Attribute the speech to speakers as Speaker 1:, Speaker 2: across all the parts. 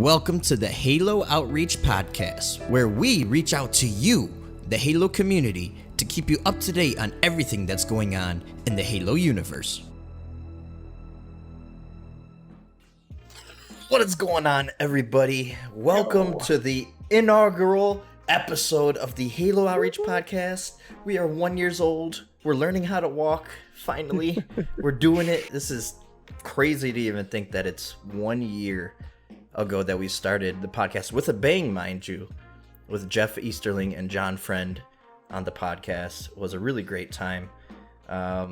Speaker 1: Welcome to the Halo Outreach Podcast, where we reach out to you, the Halo community, to keep you up to date on everything that's going on in the Halo universe. What is going on, everybody? Welcome to the inaugural episode of the Halo Outreach Podcast. We are 1 year old. We're learning how to walk, finally. We're doing it. This is crazy to even think that it's 1 year ago that we started the podcast with a bang, mind you, with Jeff Easterling and John Friend on the podcast. It was a really great time. I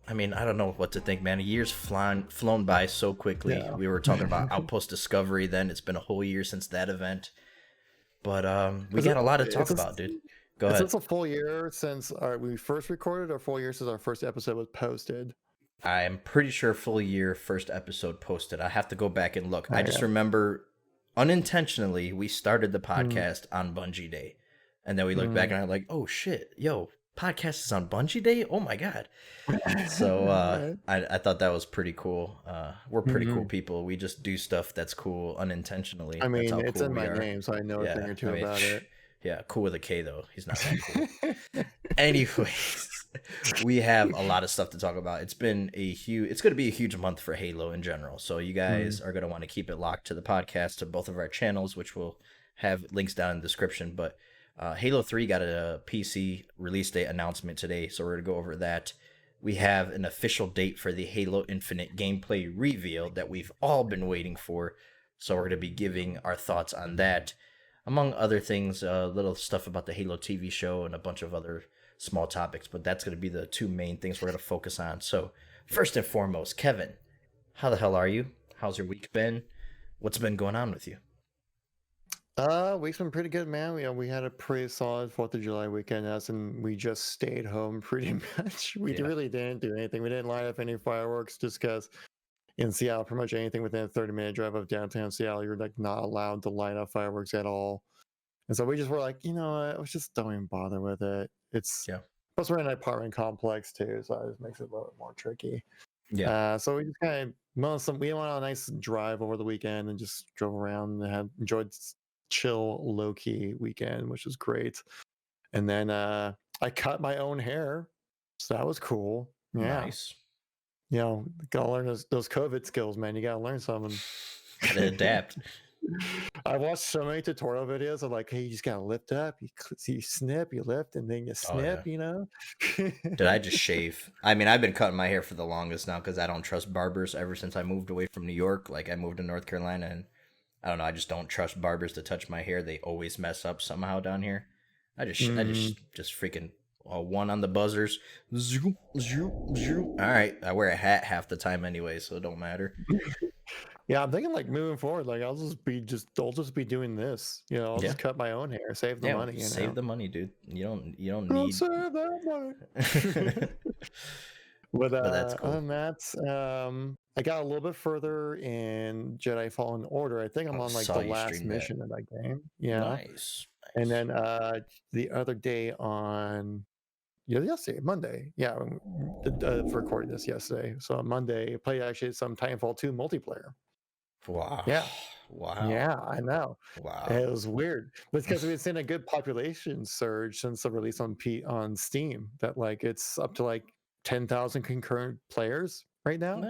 Speaker 1: don't know what to think, man. A year's flown by so quickly. Yeah. We were talking about Outpost Discovery then. It's been a whole year since that event. But we got a lot to talk about, dude. Go ahead.
Speaker 2: Is this a full year since we first recorded, or a full year since our first episode was posted?
Speaker 1: I'm pretty sure full year first episode posted. I have to go back and look. I just remember unintentionally we started the podcast on Bungie Day. And then we looked back and I'm like, oh shit, yo, podcast is on Bungie Day? Oh my god. So I thought that was pretty cool. We're pretty cool people. We just do stuff that's cool unintentionally.
Speaker 2: I mean,
Speaker 1: that's
Speaker 2: it's
Speaker 1: cool
Speaker 2: in my name, so I know a thing or two about it.
Speaker 1: Yeah, cool with a K though. He's not that cool. Anyways, we have a lot of stuff to talk about. It's going to be a huge month for Halo in general. So you guys are going to want to keep it locked to the podcast, to both of our channels, which will have links down in the description. But Halo 3 got a PC release date announcement today, so we're going to go over that. We have an official date for the Halo Infinite gameplay reveal that we've all been waiting for. So we're going to be giving our thoughts on that. Among other things, little stuff about the Halo TV show and a bunch of other small topics, but that's going to be the two main things we're going to focus on. So first and foremost, Kevin, how the hell are you? How's your week been? What's been going on with you?
Speaker 2: Week's been pretty good, man. We had a pretty solid 4th of July weekend, and we just stayed home pretty much. We really didn't do anything. We didn't light up any fireworks just because in Seattle, pretty much anything within a 30-minute drive of downtown Seattle, you're like not allowed to light up fireworks at all. And so we just were like, you know what, let's just don't even bother with it. Plus we're in an apartment complex too, so it just makes it a little bit more tricky. Yeah. So we just kind of we went on a nice drive over the weekend and just drove around and enjoyed chill, low-key weekend, which was great. And then I cut my own hair, so that was cool. Yeah. Nice. You know, gotta learn those COVID skills, man. You gotta learn something.
Speaker 1: Gotta adapt.
Speaker 2: I watched so many tutorial videos of like, hey, you just gotta lift up, you snip, you lift, and then you snip, you know?
Speaker 1: Did I just shave? I mean, I've been cutting my hair for the longest now because I don't trust barbers ever since I moved away from New York. Like, I moved to North Carolina, and I don't know, I just don't trust barbers to touch my hair. They always mess up somehow down here. I just freaking... one on the buzzers. Zoom, zoom, zoom. All right, I wear a hat half the time anyway, so it don't matter.
Speaker 2: Yeah, I'm thinking like moving forward, like I'll just be doing this. You know, I'll just cut my own hair, save the money.
Speaker 1: Save the money, dude. You don't need.
Speaker 2: Save that money. But that's cool. Other than that, I got a little bit further in Jedi Fallen Order. I think I'm on like the last mission of that game. Yeah,
Speaker 1: nice.
Speaker 2: And then the other day on yesterday, Monday. Yeah, for recording this yesterday. So on Monday, I played actually some Titanfall 2 multiplayer.
Speaker 1: Wow.
Speaker 2: Yeah.
Speaker 1: Wow.
Speaker 2: Yeah, I know.
Speaker 1: Wow.
Speaker 2: It was weird. But because we've seen a good population surge since the release on Steam, that like it's up to like 10,000 concurrent players right now.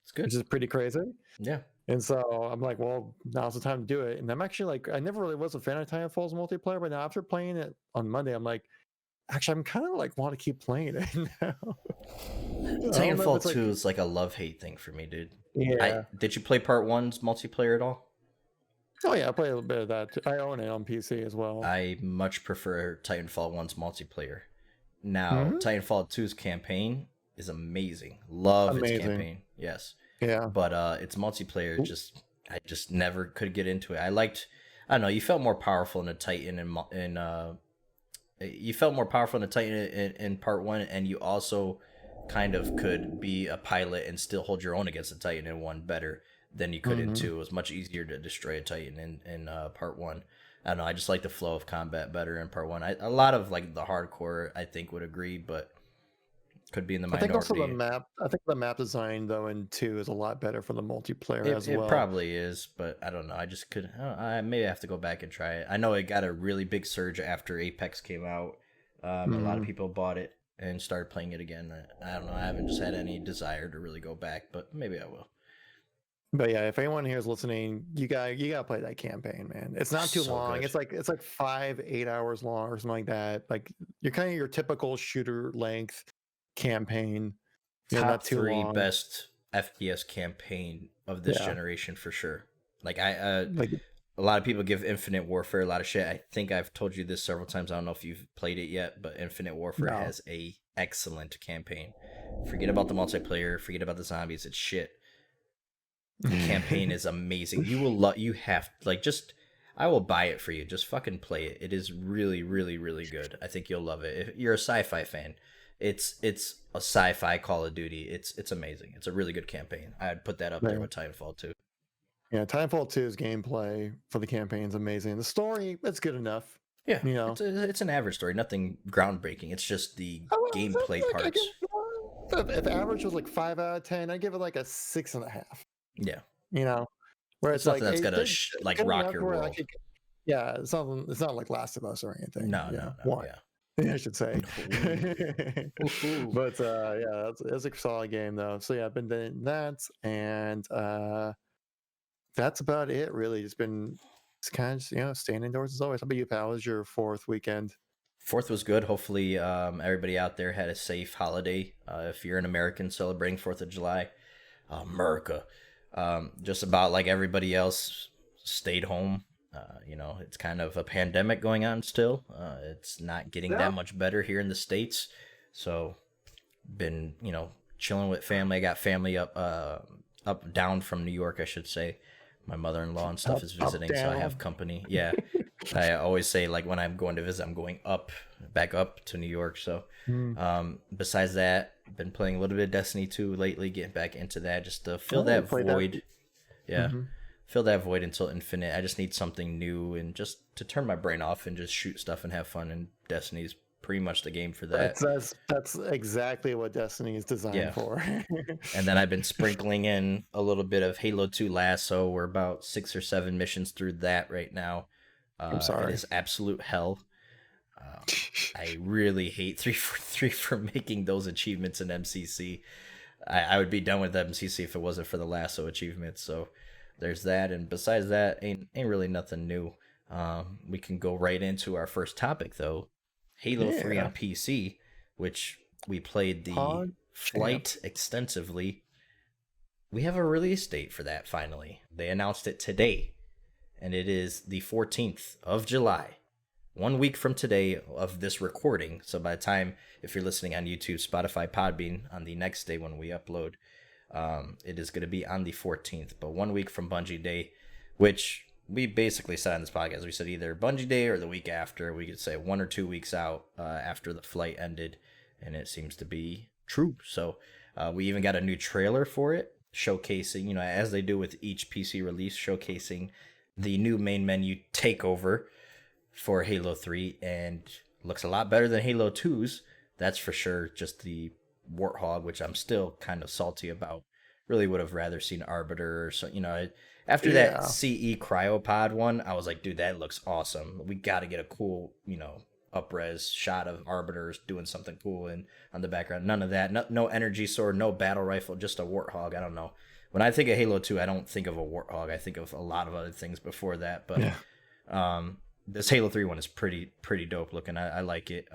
Speaker 1: It's good.
Speaker 2: Which is pretty crazy.
Speaker 1: Yeah.
Speaker 2: And so I'm like, well, now's the time to do it. And I'm actually like, I never really was a fan of Titanfall's multiplayer, but now after playing it on Monday, I'm like, actually, I'm kind of like want to keep playing it now.
Speaker 1: Titanfall 2 is like a love-hate thing for me, dude.
Speaker 2: Yeah.
Speaker 1: Did you play Part 1's multiplayer at all?
Speaker 2: Oh, yeah, I played a little bit of that too. I own it on PC as well.
Speaker 1: I much prefer Titanfall 1's multiplayer. Now, Titanfall 2's campaign is amazing. Love its campaign. Yes.
Speaker 2: Yeah.
Speaker 1: But its multiplayer, I just never could get into it. I don't know, you felt more powerful in a Titan in Part 1, and you also kind of could be a pilot and still hold your own against a Titan in 1 better than you could in 2. It was much easier to destroy a Titan in Part 1. I don't know, I just like the flow of combat better in Part 1. A lot of like the hardcore, I think, would agree, but Could be in the
Speaker 2: I think also the
Speaker 1: minority.
Speaker 2: map. I think the map design though in 2 is a lot better for the multiplayer as
Speaker 1: It
Speaker 2: well.
Speaker 1: probably is, but I don't know. I just could. I maybe have to go back and try it. I know it got a really big surge after Apex came out. A lot of
Speaker 2: Mm.
Speaker 1: people bought it and started playing it again. I don't know. I haven't just had any desire to really go back, but maybe I will.
Speaker 2: But yeah, if anyone here is listening, you gotta play that campaign, man. It's not too
Speaker 1: So
Speaker 2: long.
Speaker 1: good.
Speaker 2: It's like 5-8 hours long or something like that. Like you're kind of your typical shooter length campaign.
Speaker 1: Top
Speaker 2: Not too
Speaker 1: three
Speaker 2: long.
Speaker 1: best FPS campaign of this
Speaker 2: Yeah,
Speaker 1: generation for sure. Like
Speaker 2: like
Speaker 1: a lot of people give Infinite Warfare a lot of shit. I think I've told you this several times. I don't know if you've played it yet, but Infinite Warfare
Speaker 2: no.
Speaker 1: has a excellent campaign. Forget about the multiplayer. Forget about the zombies. It's shit. The campaign is amazing. You will love. You have like just. I will buy it for you. Just fucking play it. It is really, really, really good. I think you'll love it. If you're a sci-fi fan, it's a sci-fi Call of Duty. It's amazing. It's a really good campaign. I'd put that up there
Speaker 2: Yeah.
Speaker 1: with Titanfall too.
Speaker 2: Yeah, Titanfall 2's gameplay for the campaign is amazing. The story, it's good enough.
Speaker 1: Yeah,
Speaker 2: You know,
Speaker 1: it's an average story. Nothing groundbreaking. It's just the gameplay
Speaker 2: I
Speaker 1: parts.
Speaker 2: if average was like 5 out of 10, I'd give it like a 6.5.
Speaker 1: Yeah,
Speaker 2: You know, where
Speaker 1: it's
Speaker 2: it's like
Speaker 1: nothing that's gonna
Speaker 2: it's
Speaker 1: like
Speaker 2: good
Speaker 1: rock
Speaker 2: enough
Speaker 1: your
Speaker 2: where I
Speaker 1: world.
Speaker 2: could. Yeah, it's not like Last of Us or anything.
Speaker 1: No, no, no.
Speaker 2: One.
Speaker 1: Yeah.
Speaker 2: I should say.
Speaker 1: Ooh.
Speaker 2: But yeah, it's a solid game though. So yeah, I've been doing that, and that's about it. Really, it's kind of staying indoors as always. How about you, pal? How was your 4th weekend?
Speaker 1: Fourth was good. Hopefully, everybody out there had a safe holiday. If you're an American celebrating Fourth of July, America, just about like everybody else, stayed home. It's kind of a pandemic going on still. It's not getting
Speaker 2: Yeah.
Speaker 1: that much better here in the States. So, been, chilling with family. I got family up down from New York, I should say. My mother-in-law and stuff is
Speaker 2: Up,
Speaker 1: visiting, so I have
Speaker 2: down.
Speaker 1: company. Yeah. I always say like when I'm going to visit, I'm going back up to New York. So,
Speaker 2: Hmm.
Speaker 1: besides that, been playing a little bit of Destiny 2 lately, getting back into that just to fill
Speaker 2: Oh, you
Speaker 1: that
Speaker 2: played that?
Speaker 1: void. Yeah,
Speaker 2: Mhm.
Speaker 1: fill that void until Infinite. I just need something new and just to turn my brain off and just shoot stuff and have fun. And Destiny's pretty much the game for that.
Speaker 2: That's exactly what Destiny is designed
Speaker 1: Yeah.
Speaker 2: for.
Speaker 1: And then I've been sprinkling in a little bit of Halo 2 Lasso. We're about 6 or 7 missions through that right now.
Speaker 2: I'm
Speaker 1: It
Speaker 2: sorry.
Speaker 1: is absolute hell. I really hate 343 for making those achievements in MCC. I would be done with MCC if it wasn't for the Lasso achievements. So there's that, and besides that, ain't really nothing new. We can go right into our first topic though, Halo 3
Speaker 2: Yeah.
Speaker 1: on PC, which we played the
Speaker 2: Pod champ.
Speaker 1: flight extensively. We have a release date for that finally. They announced it today, and it is the 14th of July. 1 week from today of this recording. So by the time, if you're listening on YouTube, Spotify, Podbean, on the next day when we upload, it is going to be on the 14th. But 1 week from Bungie Day, which we basically said on this podcast, we said either Bungie Day or the week after. We could say 1 or 2 weeks out after the flight ended, and it seems to be true. So we even got a new trailer for it, showcasing, as they do with each PC release, showcasing the new main menu takeover for Halo 3, and looks a lot better than Halo 2's. That's for sure. Just the Warthog, which I'm still kind of salty about. Really would have rather seen Arbiter or so. After that
Speaker 2: Yeah.
Speaker 1: CE Cryopod one, I was like, dude, that looks awesome. We got to get a cool, up-res shot of Arbiters doing something cool in on the background. None of that. No energy sword, no battle rifle, just a Warthog. I don't know. When I think of Halo 2, I don't think of a Warthog. I think of a lot of other things before that, but
Speaker 2: Yeah.
Speaker 1: this Halo 3 one is pretty dope looking. I like it.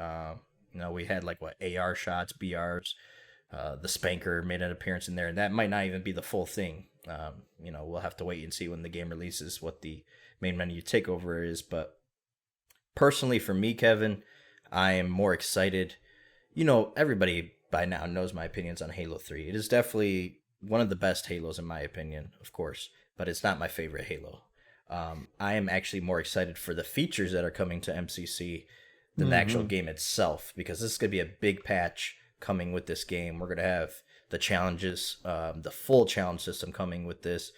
Speaker 1: We had like AR shots, BRs. The Spanker made an appearance in there, and that might not even be the full thing. We'll have to wait and see when the game releases what the main menu takeover is. But personally, for me, Kevin, I am more excited. Everybody by now knows my opinions on Halo 3. It is definitely one of the best Halos in my opinion, of course, but it's not my favorite Halo. I am actually more excited for the features that are coming to MCC than the actual game itself, because this is going to be a big patch coming with this game. We're going to have the challenges, the full challenge system coming with this.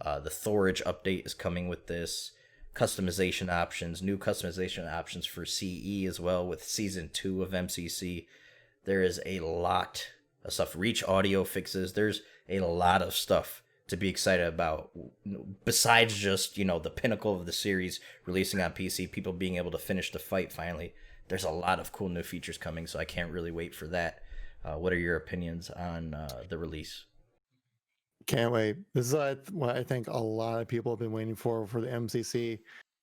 Speaker 1: The Thorage update is coming with this. Customization options, new customization options for CE as well with Season 2 of MCC. There is a lot of stuff. Reach audio fixes. There's a lot of stuff to be excited about. Besides just, the pinnacle of the series releasing on PC, people being able to finish the fight finally. There's a lot of cool new features coming, so I can't really wait for that. What are your opinions on the release?
Speaker 2: Can't wait. This is what I think a lot of people have been waiting for the MCC.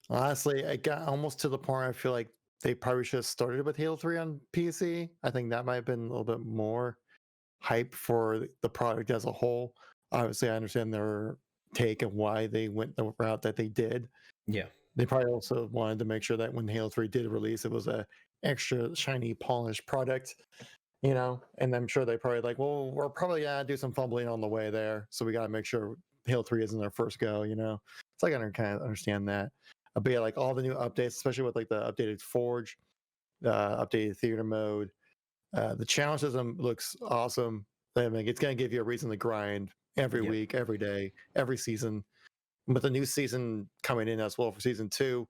Speaker 2: Honestly, I got almost to the point I feel like they probably should have started with Halo 3 on PC. I think that might have been a little bit more hype for the product as a whole. Obviously, I understand their take and why they went the route that they did.
Speaker 1: Yeah.
Speaker 2: They probably also wanted to make sure that when Halo 3 did release, it was a extra shiny, polished product, and I'm sure they probably like, well, we're probably gonna do some fumbling on the way there, so we got to make sure Halo 3 isn't their first go. It's like I kind of understand that. But yeah, like all the new updates, especially with like the updated Forge, updated theater mode, the challenge system looks awesome. I mean, it's going to give you a reason to grind every
Speaker 1: Yep.
Speaker 2: week, every day, every season. With the new season coming in as well for season 2,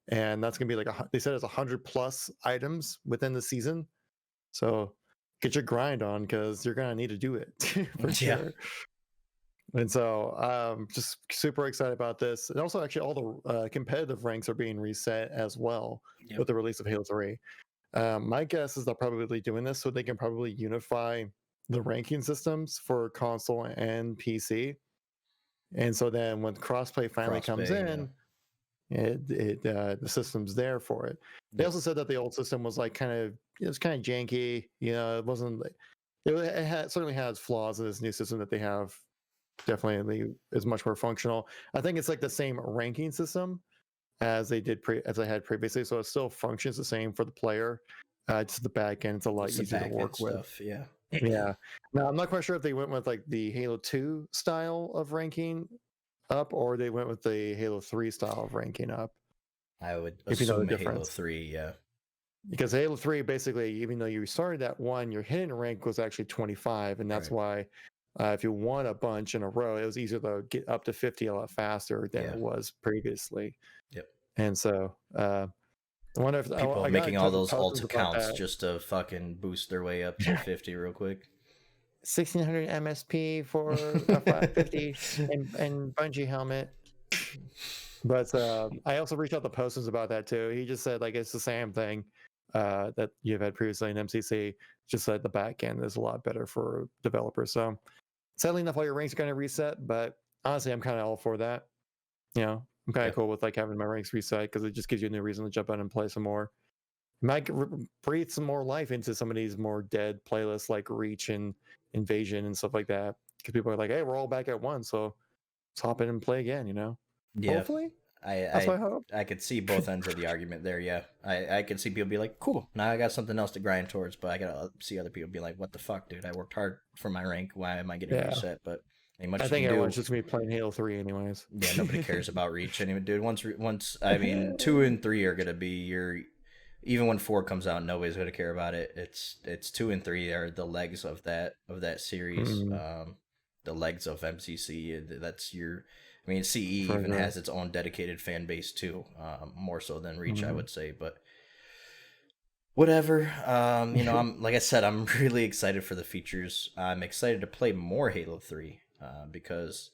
Speaker 2: and that's going to be like they said it's 100+ items within the season. So get your grind on because you're going to need to do it for
Speaker 1: Yeah.
Speaker 2: sure. And so just super excited about this. And also, actually, all the competitive ranks are being reset as well with the release of Halo 3. My guess is they're probably doing this so they can probably unify the ranking systems for console and PC. And so then when crossplay finally comes in, the system's there for it. They also said that the old system was like it was kind of janky. It wasn't. Certainly has flaws in this new system that they have. Definitely is much more functional. I think it's like the same ranking system as they had previously, so it still functions the same for the player. Just the back end, it's a lot easier to work with.
Speaker 1: Stuff, yeah.
Speaker 2: Yeah. Now I'm not quite sure if they went with like the Halo 2 style of ranking up, or they went with the Halo 3 style of ranking up.
Speaker 1: I would
Speaker 2: if you know the
Speaker 1: assume
Speaker 2: difference.
Speaker 1: Halo 3, yeah.
Speaker 2: Because Halo 3, basically, even though you started at 1, your hidden rank was actually 25, and that's why if you won a bunch in a row, it was easier to get up to 50 a lot faster than it was previously.
Speaker 1: Yep.
Speaker 2: And so I wonder if
Speaker 1: people making all those alt accounts just to fucking boost their way up to 50 real quick.
Speaker 2: 1600 MSP for a 550 and bungee helmet. But I also reached out to Posters about that too. He just said like it's the same thing that you've had previously in MCC. Just that the back end is a lot better for developers. So sadly enough, all your ranks are going to reset. But honestly, I'm kind of all for that. I'm kind of cool with like having my ranks reset because it just gives you a new reason to jump out and play some more. It might breathe some more life into some of these more dead playlists like Reach and Invasion and stuff like that. Because people are like, hey, we're all back at once, so let's hop in and play again.
Speaker 1: Yeah.
Speaker 2: Hopefully. That's my hope.
Speaker 1: I could see both ends of the argument there. Yeah, I could see people be like, "Cool, now I got something else to grind towards." But I gotta see other people be like, "What the fuck, dude? I worked hard for my rank. Why am I getting reset?" But
Speaker 2: I think everyone's just gonna be playing Halo 3 anyways.
Speaker 1: Yeah, nobody cares about Reach anyway, dude. Once I mean, 2 and 3 are gonna be your. Even when 4 comes out, nobody's gonna care about it. It's 2 and 3 are the legs of that series. The legs of MCC. That's your. I mean, CE even has its own dedicated fan base too, more so than Reach, I would say. But whatever. I'm like I said, I'm really excited for the features. I'm excited to play more Halo 3 because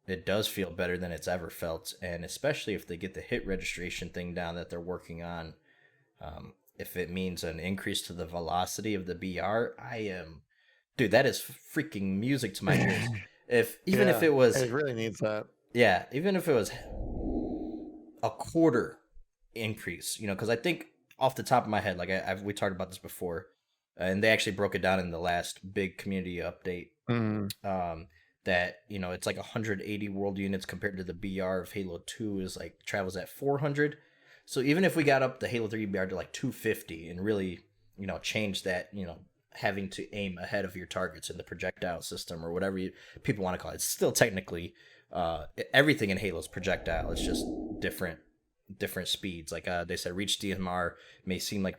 Speaker 1: it does feel better than it's ever felt, and especially if they get the hit registration thing down that they're working on. If it means an increase to the velocity of the BR, dude, that is freaking music to my ears. If it was,
Speaker 2: it really needs that.
Speaker 1: Yeah, even if it was a quarter increase, because I think off the top of my head, like we talked about this before, and they actually broke it down in the last big community update. That it's like 180 world units compared to the BR of Halo 2 is like travels at 400. So even if we got up the Halo 3 BR to like 250 and really change that, having to aim ahead of your targets in the projectile system or whatever people want to call it, it's still technically. Everything in Halo is projectile. It's just different speeds. Like they said, Reach DMR may seem like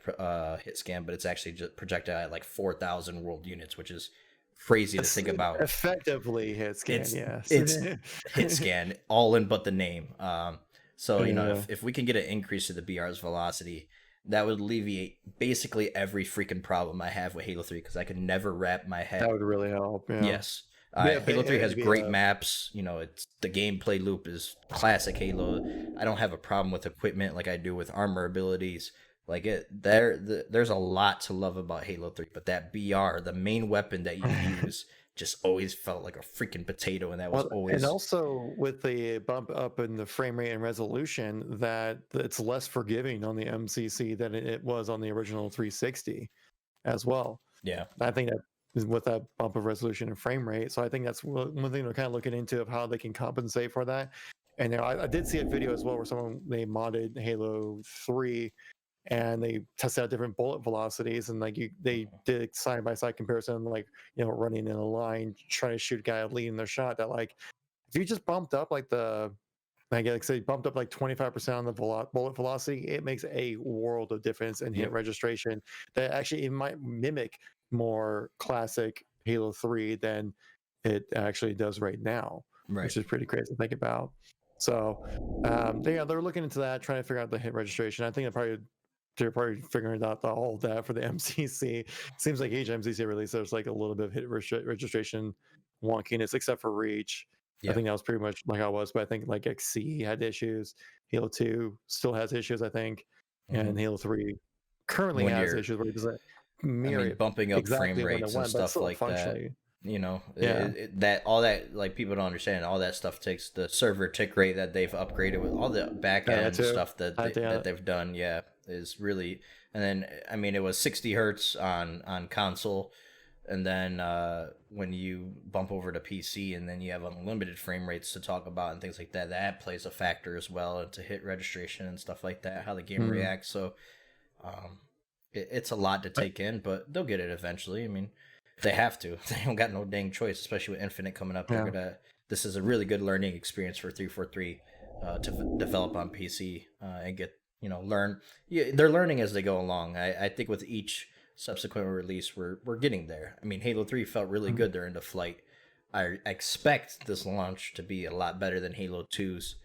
Speaker 1: hit scan, but it's actually just projectile at like 4,000 world units, which is crazy to think about.
Speaker 2: Effectively hit scan,
Speaker 1: it's hit scan, all in but the name. So if we can get an increase to the BR's velocity, that would alleviate basically every freaking problem I have with Halo 3 because I could never wrap my head.
Speaker 2: That would really help. Yeah.
Speaker 1: Yes.
Speaker 2: Yeah,
Speaker 1: Halo 3 has
Speaker 2: it'd be
Speaker 1: great maps. It's the gameplay loop is classic Halo. I don't have a problem with equipment like I do with armor abilities. Like there's a lot to love about Halo 3, but that BR, the main weapon that you use, just always felt like a freaking potato, and that was always.
Speaker 2: And also with the bump up in the frame rate and resolution, that it's less forgiving on the MCC than it was on the original 360 as well.
Speaker 1: Yeah.
Speaker 2: I think that is with that bump of resolution and frame rate. So I think that's one thing they're kind of looking into of how they can compensate for that. And I did see a video as well where they modded Halo 3 and they tested out different bullet velocities, and like they did side by side comparison, like running in a line trying to shoot a guy leading their shot. That like if you just bumped up like say bumped up like 25% on the bullet velocity, it makes a world of difference in hit registration. That actually it might mimic more classic Halo 3 than it actually does right now, which is pretty crazy to think about. So they're looking into that, trying to figure out the hit registration. I think they're probably figuring out all that for the MCC. Seems like each MCC release there's like a little bit of hit registration wonkiness, except for Reach. I think that was pretty much like how it was, but I think like XC had issues. Halo 2 still has issues, I think, and Halo 3 currently has issues where it doesn't mirror
Speaker 1: bumping up
Speaker 2: exactly
Speaker 1: frame rates and stuff like that. That all that, like, people don't understand. All that stuff takes the server tick rate that they've upgraded with all the back end stuff that they've done. Yeah, is really. And then I mean, it was 60 hertz on console, and then when you bump over to PC, and then you have unlimited frame rates to talk about and things like that. That plays a factor as well into hit registration and stuff like that. How the game reacts. So, it's a lot to take in, but they'll get it eventually. I mean. They have to. They don't got no dang choice, especially with Infinite coming up. This is a really good learning experience for 343 to develop on PC and get learn. Yeah, they're learning as they go along. I think with each subsequent release, we're getting there. I mean, Halo 3 felt really good during the flight. I expect this launch to be a lot better than Halo 2's.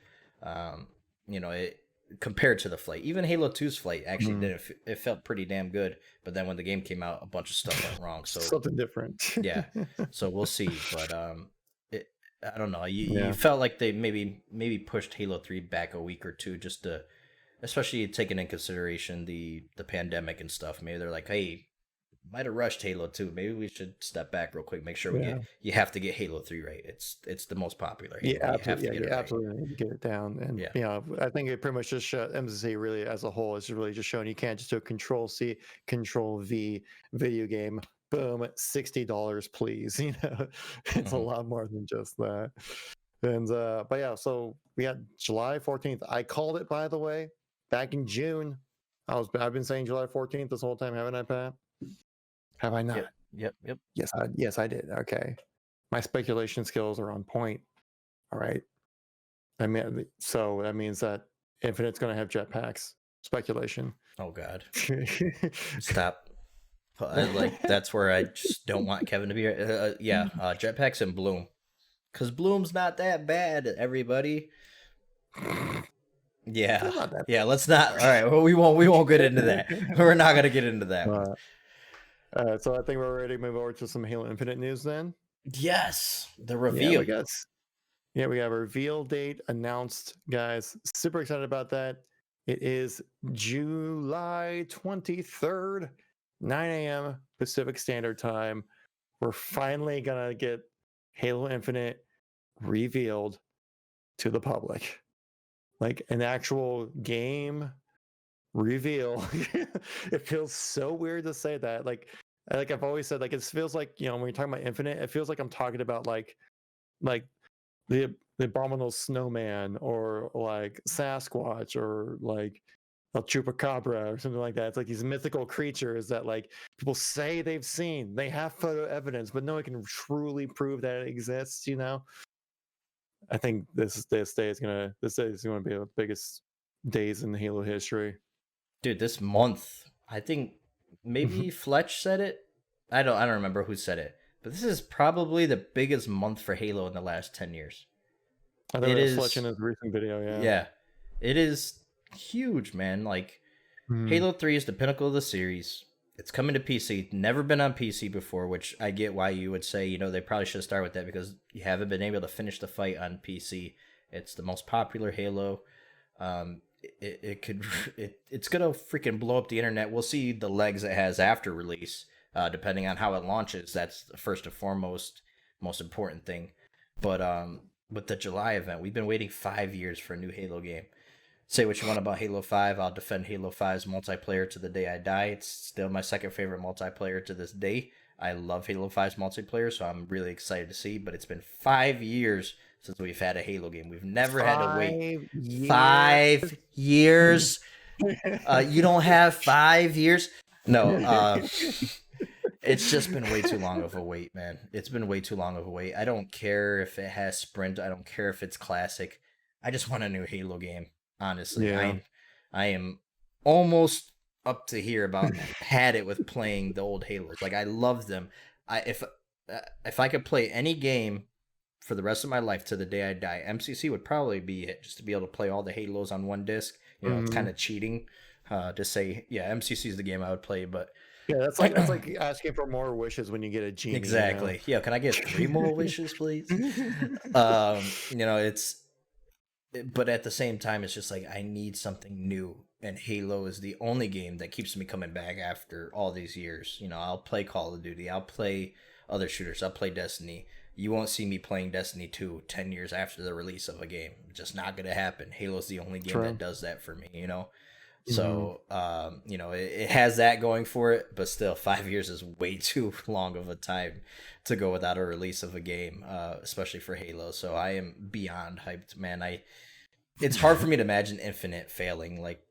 Speaker 1: Compared to the flight, even Halo 2's flight actually didn't. It felt pretty damn good, but then when the game came out, a bunch of stuff went wrong. So
Speaker 2: something different.
Speaker 1: Yeah, so we'll see. But I don't know. You felt like they maybe pushed Halo 3 back a week or two, just to, especially taking in consideration the pandemic and stuff. Maybe they're like, hey, might have rushed Halo 2. Maybe we should step back real quick, make sure you have to get Halo 3 right. It's the most popular Halo.
Speaker 2: You absolutely need to get it down. And I think it pretty much just MCC really as a whole is really just showing you can't just do a Control-C, Control-V video game. Boom, $60, please. It's a lot more than just that. And so we got July 14th. I called it, by the way, back in June. I've been saying July 14th this whole time, haven't I, Pat? Have I not?
Speaker 1: Yep.
Speaker 2: Yes, I did. Okay. My speculation skills are on point. All right. I mean, so that means that Infinite's going to have jetpacks. Speculation.
Speaker 1: Oh, God. Stop. That's where I just don't want Kevin to be. Jetpacks and Bloom. Because Bloom's not that bad, everybody. Yeah, let's not. All right, well, we won't get into that. We're not going to get into that one.
Speaker 2: So I think we're ready to move over to some Halo Infinite news then.
Speaker 1: Yes, the reveal.
Speaker 2: We got a reveal date announced, guys. Super excited about that. It is July 23rd, 9 a.m. Pacific Standard Time. We're finally going to get Halo Infinite revealed to the public. Like an actual game reveal. It feels so weird to say that. Like I've always said, like it feels like, when you're talking about Infinite, it feels like I'm talking about like the abominable snowman or like Sasquatch or like El Chupacabra or something like that. It's like these mythical creatures that like people say they've seen. They have photo evidence, but no one can truly prove that it exists. I think this day is gonna be the biggest days in Halo history.
Speaker 1: Dude, this month, I think maybe Fletch said it. I don't remember who said it, but this is probably the biggest month for Halo in the last 10 years.
Speaker 2: I think it is Fletch in his recent video. Yeah,
Speaker 1: it is huge, man. Like,
Speaker 2: Mm.
Speaker 1: Halo 3 is the pinnacle of the series. It's coming to PC. Never been on PC before, which I get why you would say, they probably should start with that because you haven't been able to finish the fight on PC. It's the most popular Halo. It's gonna freaking blow up the internet. We'll see the legs it has after release, depending on how it launches. That's the first and foremost, most important thing. But with the July event, we've been waiting 5 years for a new Halo game. Say what you want about Halo 5. I'll defend Halo 5's multiplayer to the day I die. It's still my second favorite multiplayer to this day. I love Halo 5's multiplayer, so I'm really excited to see. But it's been 5 years since we've had a Halo game. We've never had to wait 5 years. You don't have 5 years? No, it's just been way too long of a wait, man. It's been way too long of a wait. I don't care if it has sprint. I don't care if it's classic. I just want a new Halo game. Honestly,
Speaker 2: Yeah.
Speaker 1: I am almost up to here about had it with playing the old Halos. Like I love them. If I could play any game for the rest of my life to the day I die, MCC would probably be it. Just to be able to play all the Halos on one disc. It's kind of cheating to say MCC is the game I would play, but
Speaker 2: Yeah, that's like asking for more wishes when you get a genie.
Speaker 1: exactly. Yeah, can I get 3 more wishes, please? But at the same time, it's just like I need something new, and Halo is the only game that keeps me coming back after all these years. I'll play Call of Duty, I'll play other shooters, I'll play Destiny. You won't see me playing Destiny 2 10 years after the release of a game. It's just not gonna happen. Halo's the only game that does that for me. So, it has that going for it, but still, 5 years is way too long of a time to go without a release of a game, especially for Halo. So I am beyond hyped, man. It's hard for me to imagine Infinite failing, like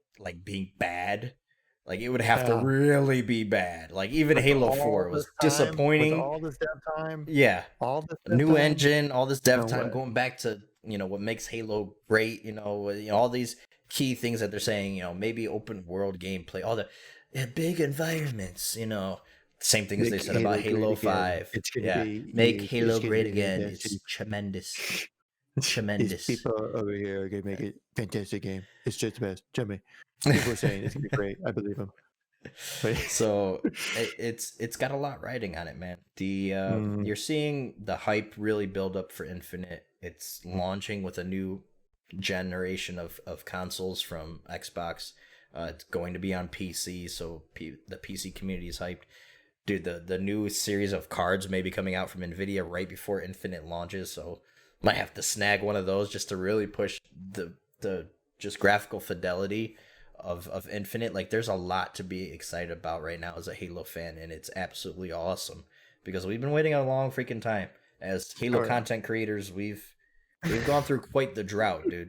Speaker 1: being bad. Like it would have to really be bad. Like even Halo 4 was disappointing.
Speaker 2: With all this dev time.
Speaker 1: Yeah.
Speaker 2: All this
Speaker 1: new engine, all this dev time, going back to, what makes Halo great, all these key things that they're saying, maybe open world gameplay, all the big environments, same thing as they said about Halo 5. Make Halo great again. It's tremendous. Tremendous.
Speaker 2: These people over here are gonna make it fantastic game. It's just the best. Jimmy. People are saying it's gonna be great. I believe them.
Speaker 1: So it's got a lot riding on it, man. You're seeing the hype really build up for Infinite. It's launching with a new generation of consoles from Xbox. It's going to be on PC, so the PC community is hyped. Dude, the new series of cards may be coming out from Nvidia right before Infinite launches, so might have to snag one of those just to really push the just graphical fidelity of Infinite. Like there's a lot to be excited about right now as a Halo fan, and it's absolutely awesome because we've been waiting a long freaking time as Halo content creators. We've gone through quite the drought, dude.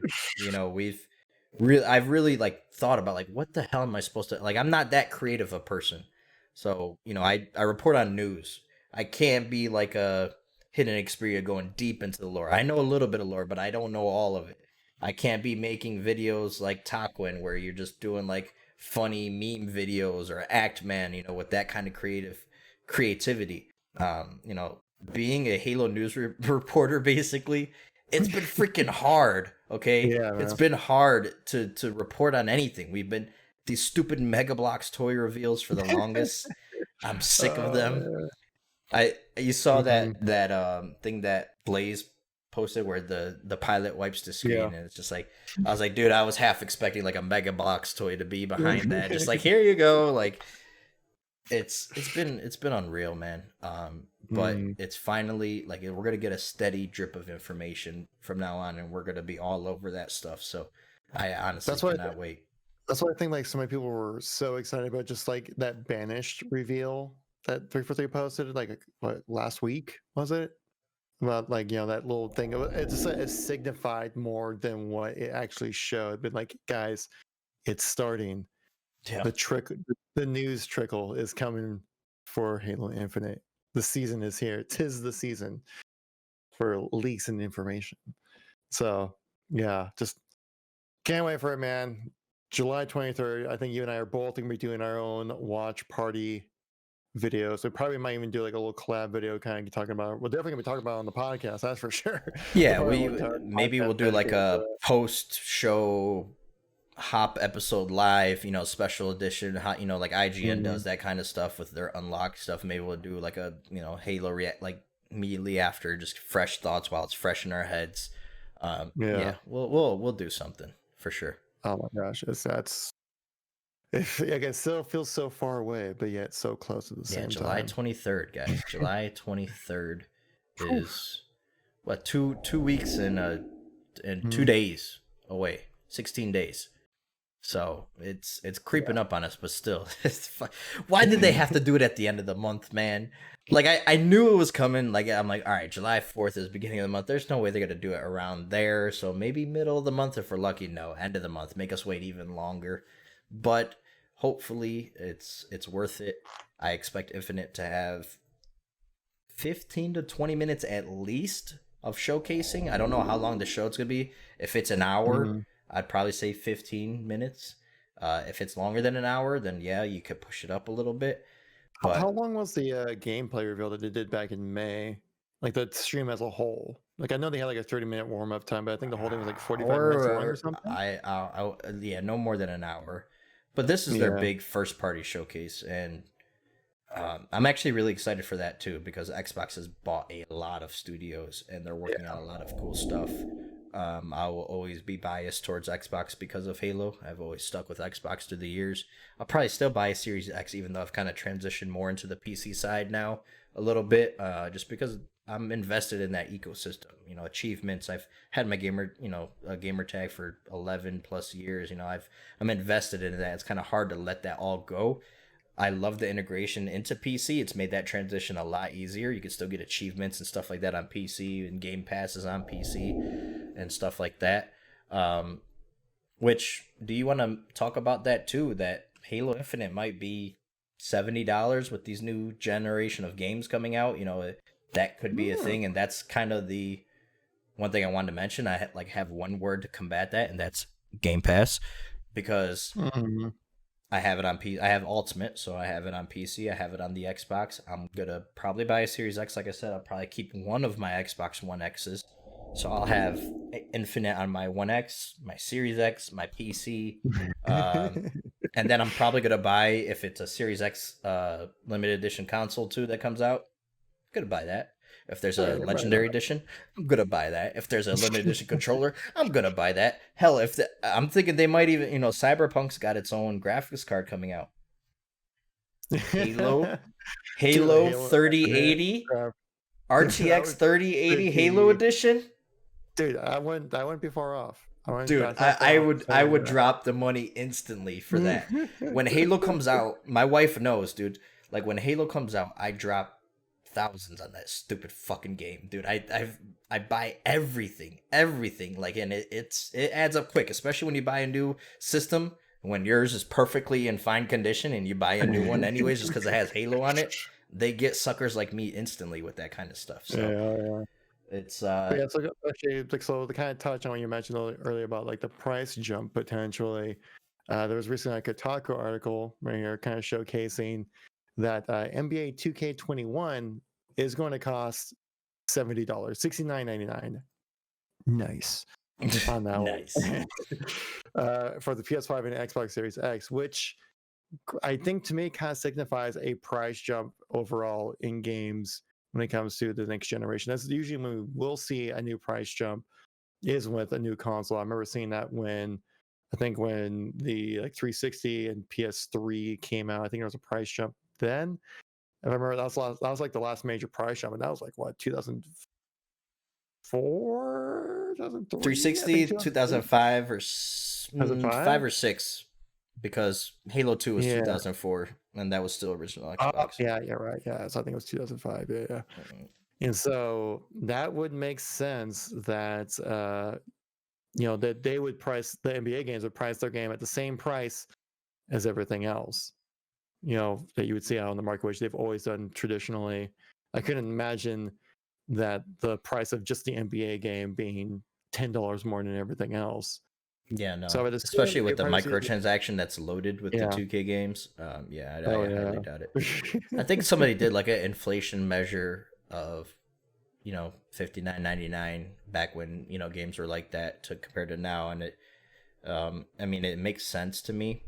Speaker 1: I've really like thought about like what the hell am I supposed to like. I'm not that creative a person, so I report on news. I can't be like a Hidden Xperia going deep into the lore. I know a little bit of lore, but I don't know all of it. I can't be making videos like Taquin where you're just doing like funny meme videos or Act Man, with that kind of creativity. Being a Halo news reporter, basically, it's been freaking hard. Okay, it's been hard to report on anything. We've been these stupid Mega Bloks toy reveals for the longest. I'm sick of them. You saw that thing that Blaze posted where the pilot wipes the screen and it's just like I was like, dude, I was half expecting like a Mega Bloks toy to be behind that, just like here you go. Like it's been unreal, man. But it's finally like we're gonna get a steady drip of information from now on, and we're gonna be all over that stuff. So I honestly cannot wait.
Speaker 2: That's why I think like so many people were so excited about just like that Banished reveal that 343 posted like what last week was it? About like that little thing. It signified more than what it actually showed. But like guys, it's starting.
Speaker 1: Yeah.
Speaker 2: The news trickle is coming for Halo Infinite. The season is here. 'Tis the season for leaks and information. So yeah, just can't wait for it, man. July 23rd. I think you and I are both gonna be doing our own watch party videos. We probably might even do like a little collab video, kind of talking about. We're definitely gonna be talking about it on the podcast. That's for sure.
Speaker 1: Yeah, we'll do like a post show Hop episode live, special edition, like IGN does that kind of stuff with their unlocked stuff. Maybe we'll do like a, Halo react like immediately after, just fresh thoughts while it's fresh in our heads. Yeah, we'll do something for sure.
Speaker 2: Oh my gosh, it still feels so far away, but yet so close at the same time.
Speaker 1: July 23rd, guys. July 23rd is what, 2 weeks and 2 days away. 16 days. So it's creeping up on us, but still, it's fun. Why did they have to do it at the end of the month, man? Like I knew it was coming. Like I'm like, all right, July 4th is beginning of the month. There's no way they're gonna do it around there. So maybe middle of the month if we're lucky. No, end of the month. Make us wait even longer. But hopefully it's worth it. I expect Infinite to have 15 to 20 minutes at least of showcasing. I don't know how long the show's gonna be. If it's an hour, I'd probably say 15 minutes. If it's longer than an hour, then yeah, you could push it up a little bit. But
Speaker 2: how long was the gameplay reveal that they did back in May? Like the stream as a whole. Like I know they had like a 30-minute warm-up time, but I think the whole thing was like 45 minutes long or something.
Speaker 1: Yeah, no more than an hour. But this is their big first-party showcase, and I'm actually really excited for that too, because Xbox has bought a lot of studios and they're working on a lot of cool stuff. I will always be biased towards Xbox because of Halo. I've always stuck with Xbox through the years. I'll probably still buy a Series X, even though I've kind of transitioned more into the PC side now a little bit, just because I'm invested in that ecosystem. Achievements. I've had my a gamer tag for 11 plus years. I'm invested in that. It's kind of hard to let that all go. I love the integration into PC. It's made that transition a lot easier. You can still get achievements and stuff like that on PC, and Game Passes on PC and stuff like that. Which, do you want to talk about that too? That Halo Infinite might be $70 with these new generation of games coming out. That could be a thing, and that's kind of the one thing I wanted to mention. I have one word to combat that, and that's Game Pass, because I have it on I have Ultimate, so I have it on PC. I have it on the Xbox. I'm gonna probably buy a Series X. Like I said, I'll probably keep one of my Xbox One X's. So I'll have Infinite on my One X, my Series X, my PC, and then I'm probably gonna buy, if it's a Series X limited edition console too that comes out, I'm gonna buy that. If there's a legendary edition, I'm gonna buy that. If there's a limited edition controller, I'm gonna buy that. Hell, I'm thinking they might even, Cyberpunk's got its own graphics card coming out. Halo 3080, RTX 3080 Halo edition.
Speaker 2: Dude, I wouldn't be far off.
Speaker 1: I would drop the money instantly for that. When Halo comes out, my wife knows, dude. Like when Halo comes out, I drop thousands on that stupid fucking game, dude. I buy everything, like, and it adds up quick, especially when you buy a new system, when yours is perfectly in fine condition and you buy a new one anyways just because it has Halo on it. They get suckers like me instantly with that kind of stuff. So it's
Speaker 2: so actually, so to kind of touch on what you mentioned earlier about like the price jump potentially, there was recently like a Kotaku article right here kind of showcasing that NBA 2K21 is going to cost $70, $69.99. Nice. On that
Speaker 1: nice.
Speaker 2: For the PS5 and Xbox Series X, which I think to me kind of signifies a price jump overall in games when it comes to the next generation. That's usually when we will see a new price jump, is with a new console. I remember seeing that when the like 360 and PS3 came out. I think there was a price jump then. I remember that was like the last major price jump, and that was like what, 2004, 2003?
Speaker 1: 360, 2005 or 5 or 6, because Halo 2 was 2004, and that was still original Xbox.
Speaker 2: Yeah, right. Yeah, so I think it was 2005. Yeah. And so that would make sense that that they would price the NBA games would price their game at the same price as everything else, that you would see out on the market, which they've always done traditionally. I couldn't imagine that the price of just the NBA game being $10 more than everything else.
Speaker 1: Yeah, no. So especially with the microtransaction that's loaded with the 2K games. I highly doubt it. I think somebody did like an inflation measure of, $59.99 back when games were like that to compare to now, and I mean, it makes sense to me,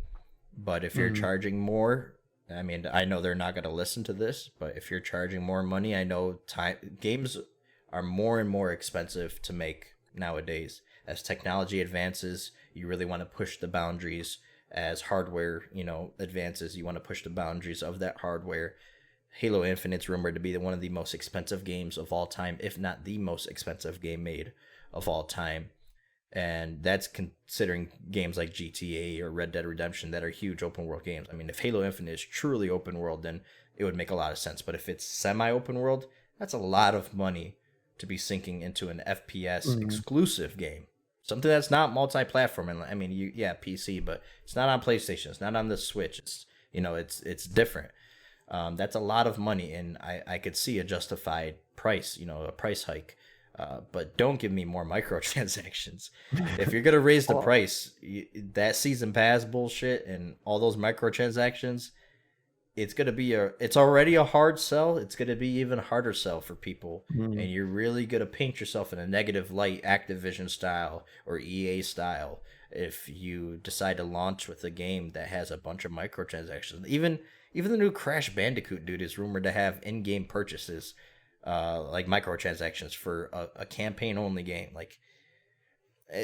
Speaker 1: but if you're
Speaker 2: Mm.
Speaker 1: charging more, I mean, I know they're not going to listen to this, but if you're charging more money, I know games are more and more expensive to make nowadays. As technology advances, you really want to push the boundaries. As hardware, advances, you want to push the boundaries of that hardware. Halo Infinite's rumored to be one of the most expensive games of all time, if not the most expensive game made of all time. And that's considering games like GTA or Red Dead Redemption that are huge open world games. I mean, if Halo Infinite is truly open world, then it would make a lot of sense. But if it's semi open world, that's a lot of money to be sinking into an FPS
Speaker 2: Mm.
Speaker 1: exclusive game. Something that's not multi-platform. And I mean, PC, but it's not on PlayStation. It's not on the Switch. It's different. That's a lot of money, and I could see a justified price, a price hike. But don't give me more microtransactions. If you're gonna raise the
Speaker 2: Well,
Speaker 1: price, that season pass bullshit and all those microtransactions, it's already a hard sell. It's gonna be even harder sell for people,
Speaker 2: mm.
Speaker 1: and you're really gonna paint yourself in a negative light, Activision style or EA style, if you decide to launch with a game that has a bunch of microtransactions. Even the new Crash Bandicoot dude is rumored to have in-game purchases, like microtransactions for a campaign only game. Like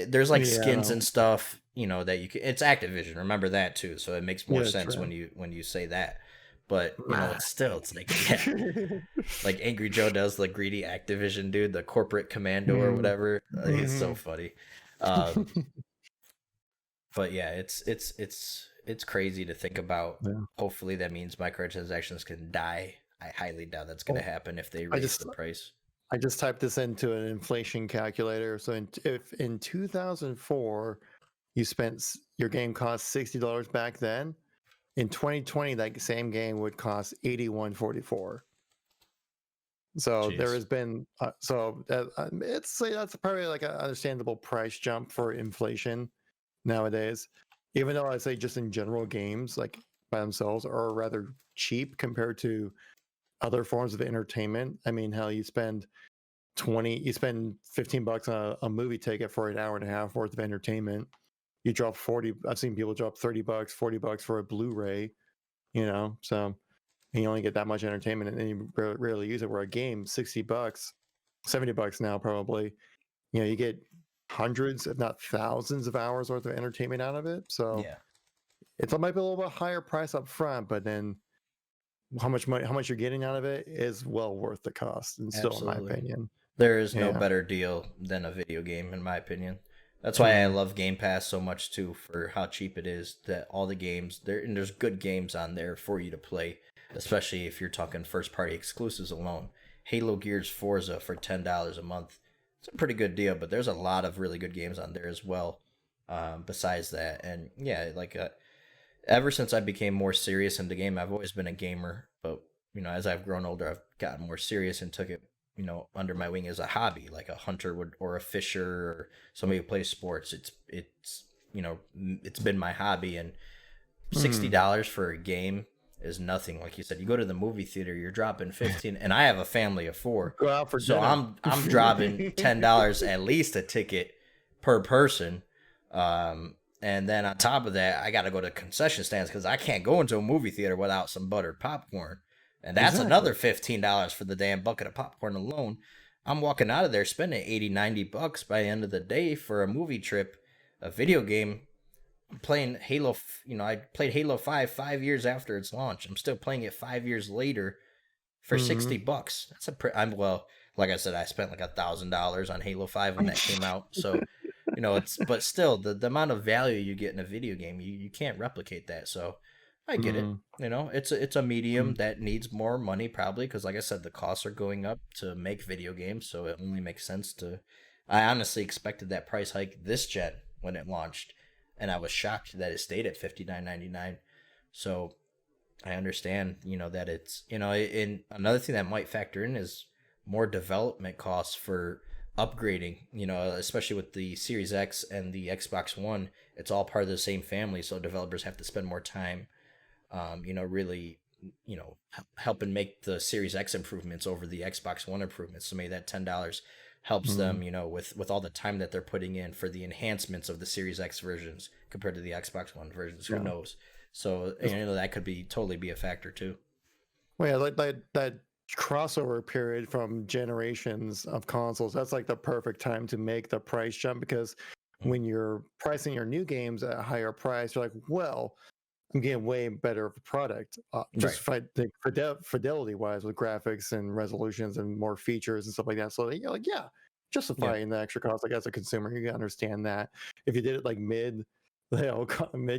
Speaker 1: there's like skins
Speaker 2: Yeah.
Speaker 1: and stuff, that you can. It's Activision, remember that too. So it makes more
Speaker 2: Yeah,
Speaker 1: sense
Speaker 2: true.
Speaker 1: when you say that. But
Speaker 2: Ah.
Speaker 1: it's like yeah, like Angry Joe does the greedy Activision dude, the corporate commando or
Speaker 2: Mm.
Speaker 1: whatever. It's so
Speaker 2: Mhm.
Speaker 1: funny. Um, but yeah, it's crazy to think about.
Speaker 2: Yeah.
Speaker 1: Hopefully, that means microtransactions can die. I highly doubt that's going to
Speaker 2: Well,
Speaker 1: happen if they
Speaker 2: I
Speaker 1: raise
Speaker 2: just
Speaker 1: the price.
Speaker 2: I just typed this into an inflation calculator. So if in 2004 you spent your game cost $60 back then, in 2020 that same game would cost 81.44. So there
Speaker 1: Jeez.
Speaker 2: has been it's that's probably like an understandable price jump for inflation nowadays. Even though I'd say just in general games like by themselves are rather cheap compared to other forms of entertainment. I mean, hell, you spend $15 on a movie ticket for an hour and a half worth of entertainment. You drop 40. I've seen people drop $30, $40 for a Blu-ray. So and you only get that much entertainment, and then you rarely use it. Where a game, $60, $70 now probably. You get hundreds, if not thousands, of hours worth of entertainment out of it. So
Speaker 1: Yeah,
Speaker 2: it might be a little bit higher price up front, but then how much money, how much you're getting out of it is well worth the cost, and still, in my
Speaker 1: absolutely.
Speaker 2: opinion.
Speaker 1: There is no
Speaker 2: Yeah.
Speaker 1: better deal than a video game, in my opinion. That's why I
Speaker 2: Mm.
Speaker 1: love Game Pass so much too, for how cheap it is. That all the games there, and there's good games on there for you to play, especially if you're talking first party exclusives alone. Halo, Gears, Forza for $10 a month. It's a pretty good deal, but there's a lot of really good games on there as well. Besides that, and yeah, like ever since I became more serious in the game, I've always been a gamer, but as I've grown older, I've gotten more serious and took it, under my wing as a hobby, like a hunter would, or a fisher, or somebody who plays sports. It's been my hobby, and
Speaker 2: Mm.
Speaker 1: $60 for a game is nothing. Like you said, you go to the movie theater, you're dropping 15, and I have a family of four,
Speaker 2: Go out for
Speaker 1: so
Speaker 2: dinner.
Speaker 1: I'm dropping $10 at least a ticket per person. And then on top of that, I got to go to concession stands because I can't go into a movie theater without some buttered popcorn, and that's
Speaker 2: Exactly.
Speaker 1: another $15 for the damn bucket of popcorn alone. I'm walking out of there spending 80, $90 by the end of the day for a movie trip, a video game. I'm playing Halo. I played Halo 5 5 years after its launch. I'm still playing it 5 years later for
Speaker 2: Mm-hmm.
Speaker 1: $60. That's I'm well, like I said, I spent like $1,000 on Halo 5 when that came out. So, it's but still the amount of value you get in a video game, you can't replicate that. So I get it.
Speaker 2: Mm-hmm.
Speaker 1: It's a medium that needs more money probably because, like I said, the costs are going up to make video games. So it only makes sense to. I honestly expected that price hike this gen when it launched, and I was shocked that it stayed at $59.99. So I understand, that it's, and another thing that might factor in is more development costs for upgrading, especially with the Series X and the Xbox One. It's all part of the same family, so developers have to spend more time, really, helping make the Series X improvements over the Xbox One improvements. So maybe that $10 helps them, with all the time that they're putting in for the enhancements of the Series X versions compared to the Xbox One versions. Who knows? So that could totally be a factor too.
Speaker 2: Well, yeah, like that crossover period from generations of consoles, that's like the perfect time to make the price jump, because when you're pricing your new games at a higher price, you're like, well, I'm getting way better of a product, just fidelity wise, with graphics and resolutions and more features and stuff like that. So you're like, yeah, justifying the extra cost. Like, as a consumer, you can understand that. If you did it like mid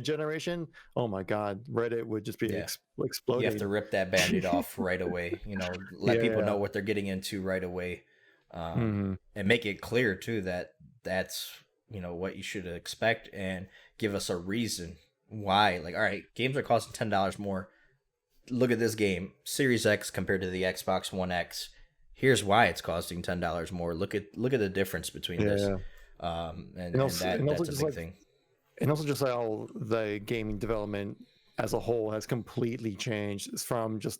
Speaker 2: generation, oh my god, Reddit would just be exploding.
Speaker 1: You have to rip that Band-Aid off right away. Let people know what they're getting into right away, and make it clear too that that's what you should expect, and give us a reason why. Like, all right, games are costing $10 more. Look at this game, Series X compared to the Xbox One X. Here's why it's costing $10 more. Look at the difference between this. That's a big thing.
Speaker 2: And also just how the gaming development as a whole has completely changed from just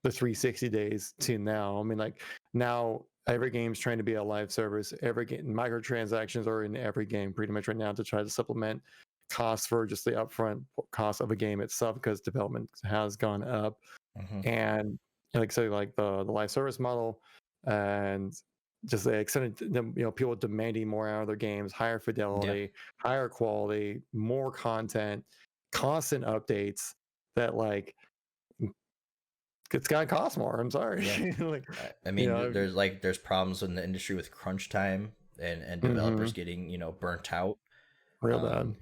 Speaker 2: the 360 days to now. I mean, like, now every game's trying to be a live service. Every game, microtransactions are in every game pretty much right now to try to supplement costs for just the upfront cost of a game itself, because development has gone up. And like, so like the live service model, and just the extended, people demanding more out of their games, higher fidelity, higher quality, more content, constant updates, that like, it's gotta cost more. I'm sorry.
Speaker 1: Like, I mean, there's problems in the industry with crunch time and developers getting burnt out.
Speaker 2: Real bad.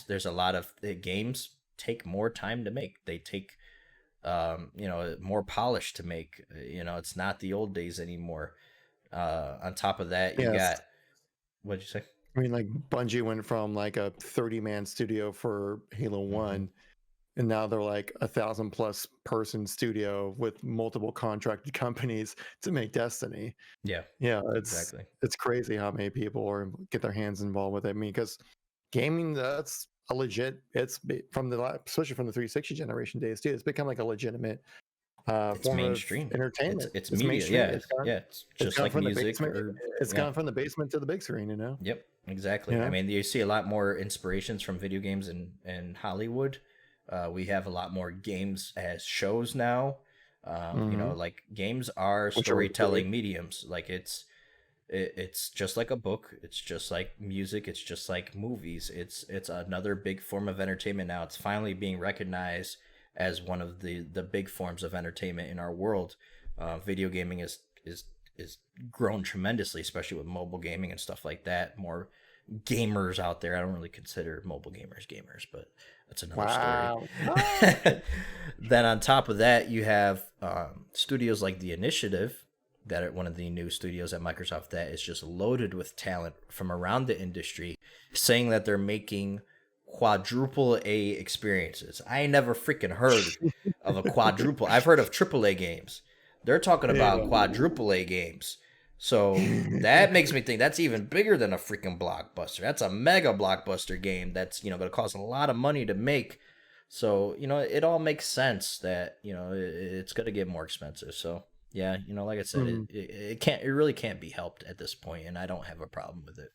Speaker 1: There's a lot of games take more time to make. They take more polish to make. It's not the old days anymore. On top of that, you got, what'd you say?
Speaker 2: I mean, like, Bungie went from like a 30-man studio for Halo 1, and now they're like 1,000+ person studio with multiple contracted companies to make Destiny. It's crazy how many people get their hands involved with it. I mean, because gaming, that's a legit, especially from the 360 generation days too, it's become like a legitimate
Speaker 1: it's
Speaker 2: form
Speaker 1: mainstream
Speaker 2: of entertainment.
Speaker 1: It's media. It's just like music.
Speaker 2: It's gone from the basement to the big screen.
Speaker 1: Yep, exactly. I mean, you see a lot more inspirations from video games in Hollywood. We have a lot more games as shows now. Like, games are storytelling mediums. Like, it's just like a book. It's just like music. It's just like movies. It's another big form of entertainment now. It's finally being recognized as one of the big forms of entertainment in our world. Video gaming is grown tremendously, especially with mobile gaming and stuff like that. More gamers out there. I don't really consider mobile gamers, but that's another story. Then on top of that, you have studios like The Initiative, that are one of the new studios at Microsoft that is just loaded with talent from around the industry, saying that they're making quadruple A experiences. I ain't never freaking heard of a quadruple. I've heard of AAA games. They're talking about quadruple A games. So that makes me think that's even bigger than a freaking blockbuster. That's a mega blockbuster game that's, going to cost a lot of money to make. So, it all makes sense that, it's going to get more expensive. So, yeah, like I said, it really can't be helped at this point, and I don't have a problem with it.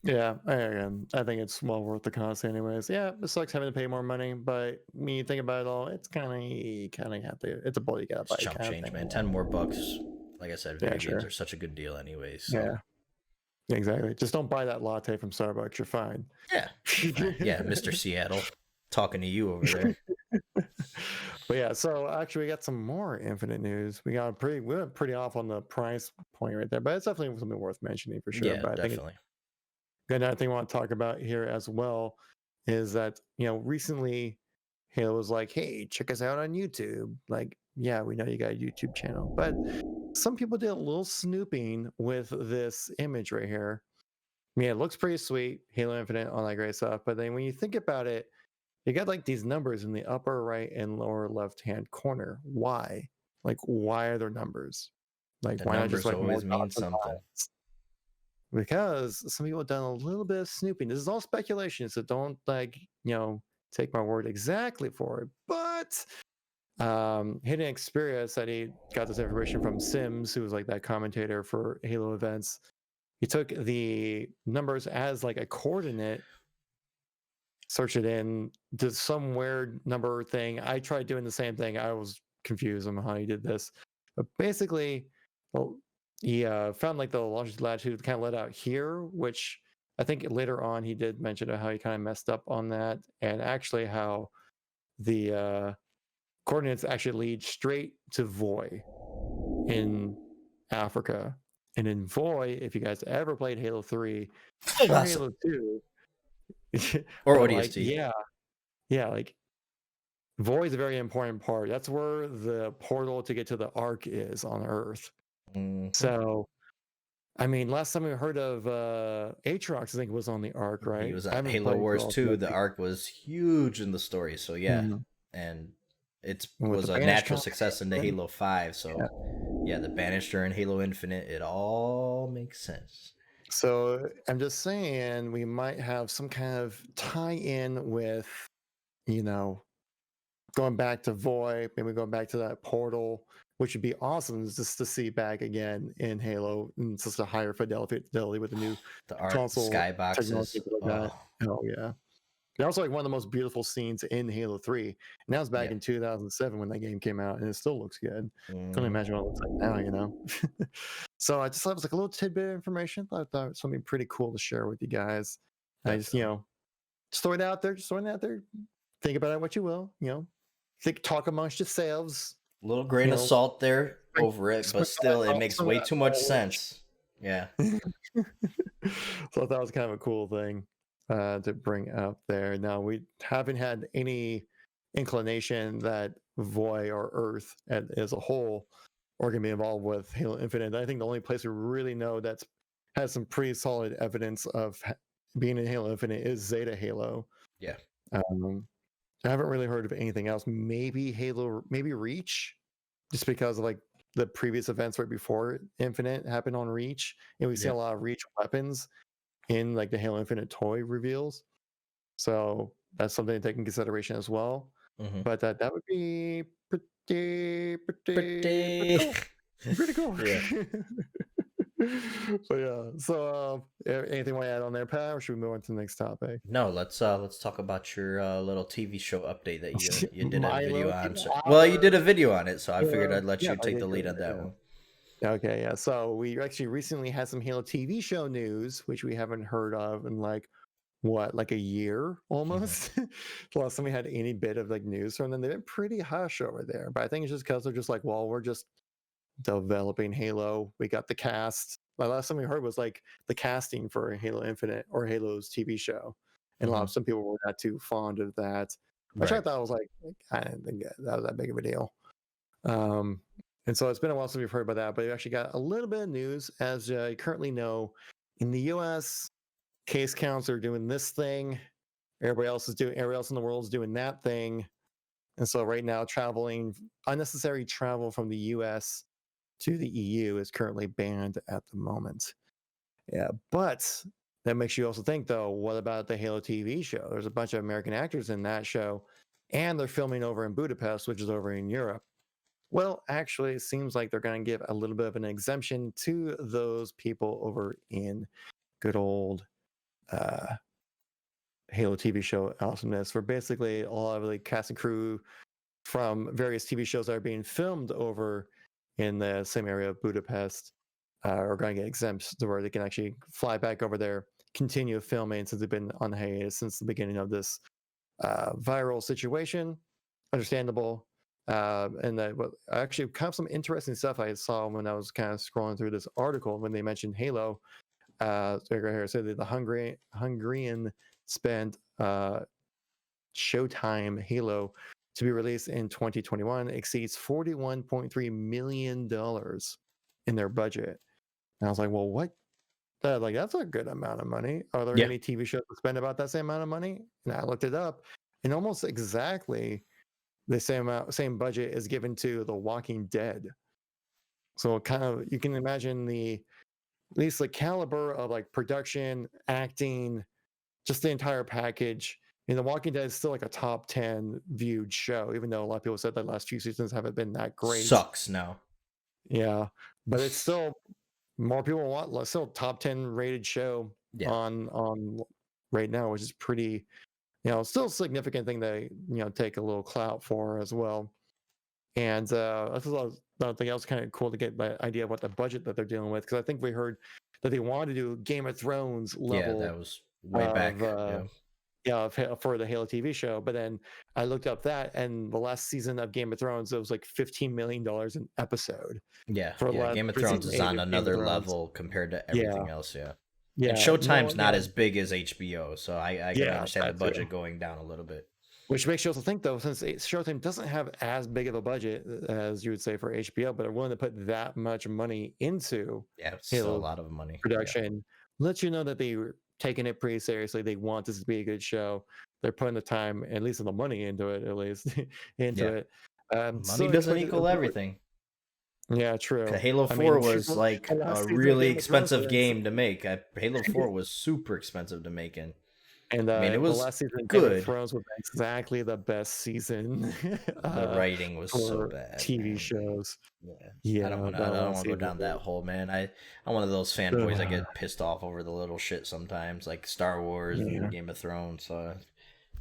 Speaker 2: Yeah, I think it's well worth the cost anyways. Yeah, it sucks having to pay more money, but when you think about it all, it's kind of have to. It's a bull you gotta buy.
Speaker 1: Chump change, man. $10 more. Like I said, video games are such a good deal, anyways. So.
Speaker 2: Yeah, exactly. Just don't buy that latte from Starbucks. You're fine.
Speaker 1: Yeah, yeah, Mr. Seattle, talking to you over there.
Speaker 2: But yeah, so actually, we got some more Infinite news. We went pretty off on the price point right there, but it's definitely something worth mentioning for sure.
Speaker 1: Yeah,
Speaker 2: but
Speaker 1: definitely.
Speaker 2: Another thing I want to talk about here as well is that, recently Halo was like, hey, check us out on YouTube. Like, yeah, we know you got a YouTube channel, but some people did a little snooping with this image right here. I mean, it looks pretty sweet, Halo Infinite, all that great stuff. But then when you think about it, you got like these numbers in the upper right and lower left-hand corner. Why? Like, why are there numbers? Like, why not just like
Speaker 1: always mean something?
Speaker 2: Because some people have done a little bit of snooping. This is all speculation, so don't take my word exactly for it. But Hidden Experience said he got this information from Sims, who was like that commentator for Halo events. He took the numbers as like a coordinate, search it in to some weird number thing. I tried doing the same thing. I was confused on how he did this. But basically, well, he found like the longitude latitude kind of let out here, which I think later on he did mention how he kind of messed up on that, and actually how the coordinates actually lead straight to Voi in Africa. And in Voi, if you guys ever played Halo 3 or
Speaker 1: Awesome.
Speaker 2: Halo 2,
Speaker 1: Or
Speaker 2: but like,
Speaker 1: ODST.
Speaker 2: like Voi is a very important part. That's where the portal to get to the Ark is on Earth.
Speaker 1: Mhm.
Speaker 2: So, I mean, last time we heard of Aatrox, I think was on the Ark,
Speaker 1: He
Speaker 2: right?
Speaker 1: was
Speaker 2: I
Speaker 1: on
Speaker 2: haven't
Speaker 1: Halo
Speaker 2: played through
Speaker 1: Wars
Speaker 2: all
Speaker 1: 2.
Speaker 2: three.
Speaker 1: The arc was huge in the story, so yeah,
Speaker 2: Mhm.
Speaker 1: and it
Speaker 2: And with
Speaker 1: was
Speaker 2: the
Speaker 1: a
Speaker 2: Banished
Speaker 1: natural success into
Speaker 2: combination,
Speaker 1: Halo 5. So yeah, the Banisher and Halo Infinite, it all makes sense.
Speaker 2: so I'm just saying we might have some kind of tie-in with, you know, going back to Void, maybe going back to that portal, which would be awesome just to see back again in Halo and just a higher fidelity with the new
Speaker 1: The arc, the
Speaker 2: console technology
Speaker 1: skyboxes.
Speaker 2: like that.
Speaker 1: Oh,
Speaker 2: Oh yeah. And also like one of the most beautiful scenes in Halo 3. And that was back
Speaker 1: yeah.
Speaker 2: in 2007 when that game came out, and it still looks good. Couldn't
Speaker 1: Mhm.
Speaker 2: imagine what it looks like now, you know? So I just thought it was like a little tidbit of information. I thought it was something pretty cool to share with you guys. I just,
Speaker 1: Definitely.
Speaker 2: just throw it out there, just throwing it out there. Think about it what you will, talk amongst yourselves.
Speaker 1: A little grain
Speaker 2: You
Speaker 1: of
Speaker 2: know,
Speaker 1: salt there
Speaker 2: sprinkle,
Speaker 1: over it, but
Speaker 2: sprinkle
Speaker 1: still, it
Speaker 2: that,
Speaker 1: makes
Speaker 2: sprinkle
Speaker 1: way
Speaker 2: that
Speaker 1: too much
Speaker 2: knowledge.
Speaker 1: sense. Yeah.
Speaker 2: So I thought it was kind of a cool thing to bring up there. Now we haven't had any inclination that Void or Earth as a whole are going to be involved with Halo Infinite. I think the only place we really know that's has some pretty solid evidence of being in Halo Infinite is Zeta Halo.
Speaker 1: Yeah.
Speaker 2: Um, I haven't really heard of anything else. Maybe maybe Reach, just because of like the previous events right before Infinite happened on Reach, and we've seen a
Speaker 1: Yep.
Speaker 2: lot of Reach weapons in like the Halo Infinite toy reveals. So that's something to take in consideration as well.
Speaker 1: Hmm.
Speaker 2: But that would be pretty
Speaker 1: Pretty.
Speaker 2: cool. Pretty cool.
Speaker 1: Yeah.
Speaker 2: So yeah. So anything want to add on there, Pat, or should we move on to the next topic?
Speaker 1: No, let's talk about your little TV show update that you did a video
Speaker 2: Milo
Speaker 1: on. So, well, you did
Speaker 2: Hour.
Speaker 1: a video on it, so I figured I'd let
Speaker 2: Yeah,
Speaker 1: you
Speaker 2: I
Speaker 1: take the
Speaker 2: did
Speaker 1: lead
Speaker 2: great.
Speaker 1: on that one.
Speaker 2: Okay, yeah. So we actually recently had some Halo TV show news, which we haven't heard of in like a year almost. The last time we had any bit of like news from them, they've been pretty hush over there. But I think it's just because they're just like, well, we're just developing Halo. We got the cast. The last time we heard was like the casting for Halo Infinite or Halo's TV show, and
Speaker 1: Hmm.
Speaker 2: some people were not too fond of that, which I
Speaker 1: Right.
Speaker 2: thought was like I didn't think that was that big of a deal. Um, and so it's been a while since we've heard about that, but we actually got a little bit of news. As you currently know, in the U.S., case counts are doing this thing. Everybody else in the world is doing that thing. And so right now, unnecessary travel from the US to the EU is currently banned at the moment. Yeah, but that makes you also think, though, what about the Halo TV show? There's a bunch of American actors in that show, and they're filming over in Budapest, which is over in Europe. Well, actually, it seems like they're going to give a little bit of an exemption to those people over in good old uh, Halo TV show awesomeness, where basically all of the cast and crew from various TV shows that are being filmed over in the same area of Budapest are going to get exempt to where they can actually fly back over there, continue filming since they've been on hiatus since the beginning of this viral situation. Understandable. And that actually kind of some interesting stuff I saw when I was kind of scrolling through this article when they mentioned Halo. Here said that the Hungarian spent Showtime Halo to be released in 2021 exceeds $41.3 million in their budget. And I was like, well, what? Like, that's a good amount of money. Are there
Speaker 1: Yeah.
Speaker 2: any TV shows that spend about that same amount of money? And I looked it up, and almost exactly the same budget is given to The Walking Dead. So kind of you can imagine at least the caliber of like production, acting, just the entire package The Walking Dead is still like a top 10 viewed show, even though a lot of people said the last few seasons haven't been that great.
Speaker 1: Sucks now.
Speaker 2: Yeah, but it's still more people want. It's still top 10 rated show on right now, which is pretty. Still a significant thing to take a little clout for as well. And that's another thing else kind of cool to get the idea of what the budget that they're dealing with, because I think we heard that they wanted to do Game of Thrones level.
Speaker 1: Yeah, that was way back.
Speaker 2: For the Halo TV show, but then I looked up that, and the last season of Game of Thrones, it was like $15 million an episode.
Speaker 1: Yeah, Game of Thrones is on another level compared to everything else. Yeah, and Showtime's not as big as HBO, so I can understand the budget going down a little bit.
Speaker 2: Which makes you also think, though, since Showtime doesn't have as big of a budget as you would say for HBO, but are willing to put that much money into
Speaker 1: it's still a lot of money
Speaker 2: production, lets you know that they were taking it pretty seriously. They want this to be a good show. They're putting the time, at least the money into it, it.
Speaker 1: Money doesn't equal everything.
Speaker 2: Yeah, true.
Speaker 1: Halo 4 was like a really expensive game to make. Halo 4 was super expensive to make, and it was
Speaker 2: the last season of
Speaker 1: good.
Speaker 2: Game of Thrones was exactly the best season.
Speaker 1: The writing was so bad.
Speaker 2: TV shows.
Speaker 1: Yeah, I don't want to go down that hole, man. I'm one of those fanboys that get pissed off over the little shit sometimes, like Star Wars and Game of Thrones. So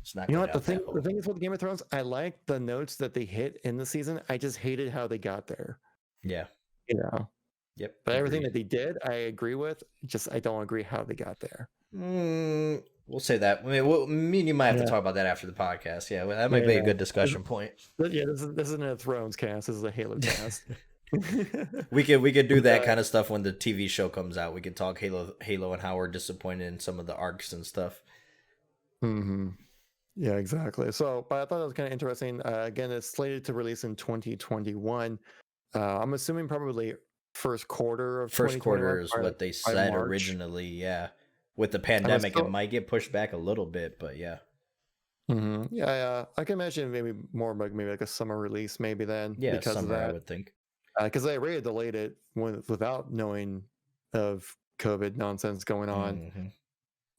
Speaker 1: it's not.
Speaker 2: What the thing is with Game of Thrones, I like the notes that they hit in the season. I just hated how they got there.
Speaker 1: Yeah.
Speaker 2: Yep. But everything that they did, I agree with. Just I don't agree how they got there.
Speaker 1: We'll say that. Me and you might have to talk about that after the podcast. Yeah, that might be a good discussion point.
Speaker 2: Yeah, this isn't a Thrones cast. This is a Halo cast.
Speaker 1: we could do that kind of stuff when the TV show comes out. We could talk Halo and how we're disappointed in some of the arcs and stuff.
Speaker 2: Mm-hmm. Yeah, exactly. So, but I thought it was kind of interesting. Again, it's slated to release in 2021. I'm assuming probably first quarter of 2021.
Speaker 1: First quarter is what they said originally. Yeah. With the pandemic, it might get pushed back a little bit, but yeah.
Speaker 2: Mm-hmm. Yeah, I can imagine maybe more like a summer release, maybe then.
Speaker 1: Yeah,
Speaker 2: because
Speaker 1: summer,
Speaker 2: of that.
Speaker 1: I would think.
Speaker 2: Because they already delayed it without knowing of COVID nonsense going on.
Speaker 1: Mm-hmm.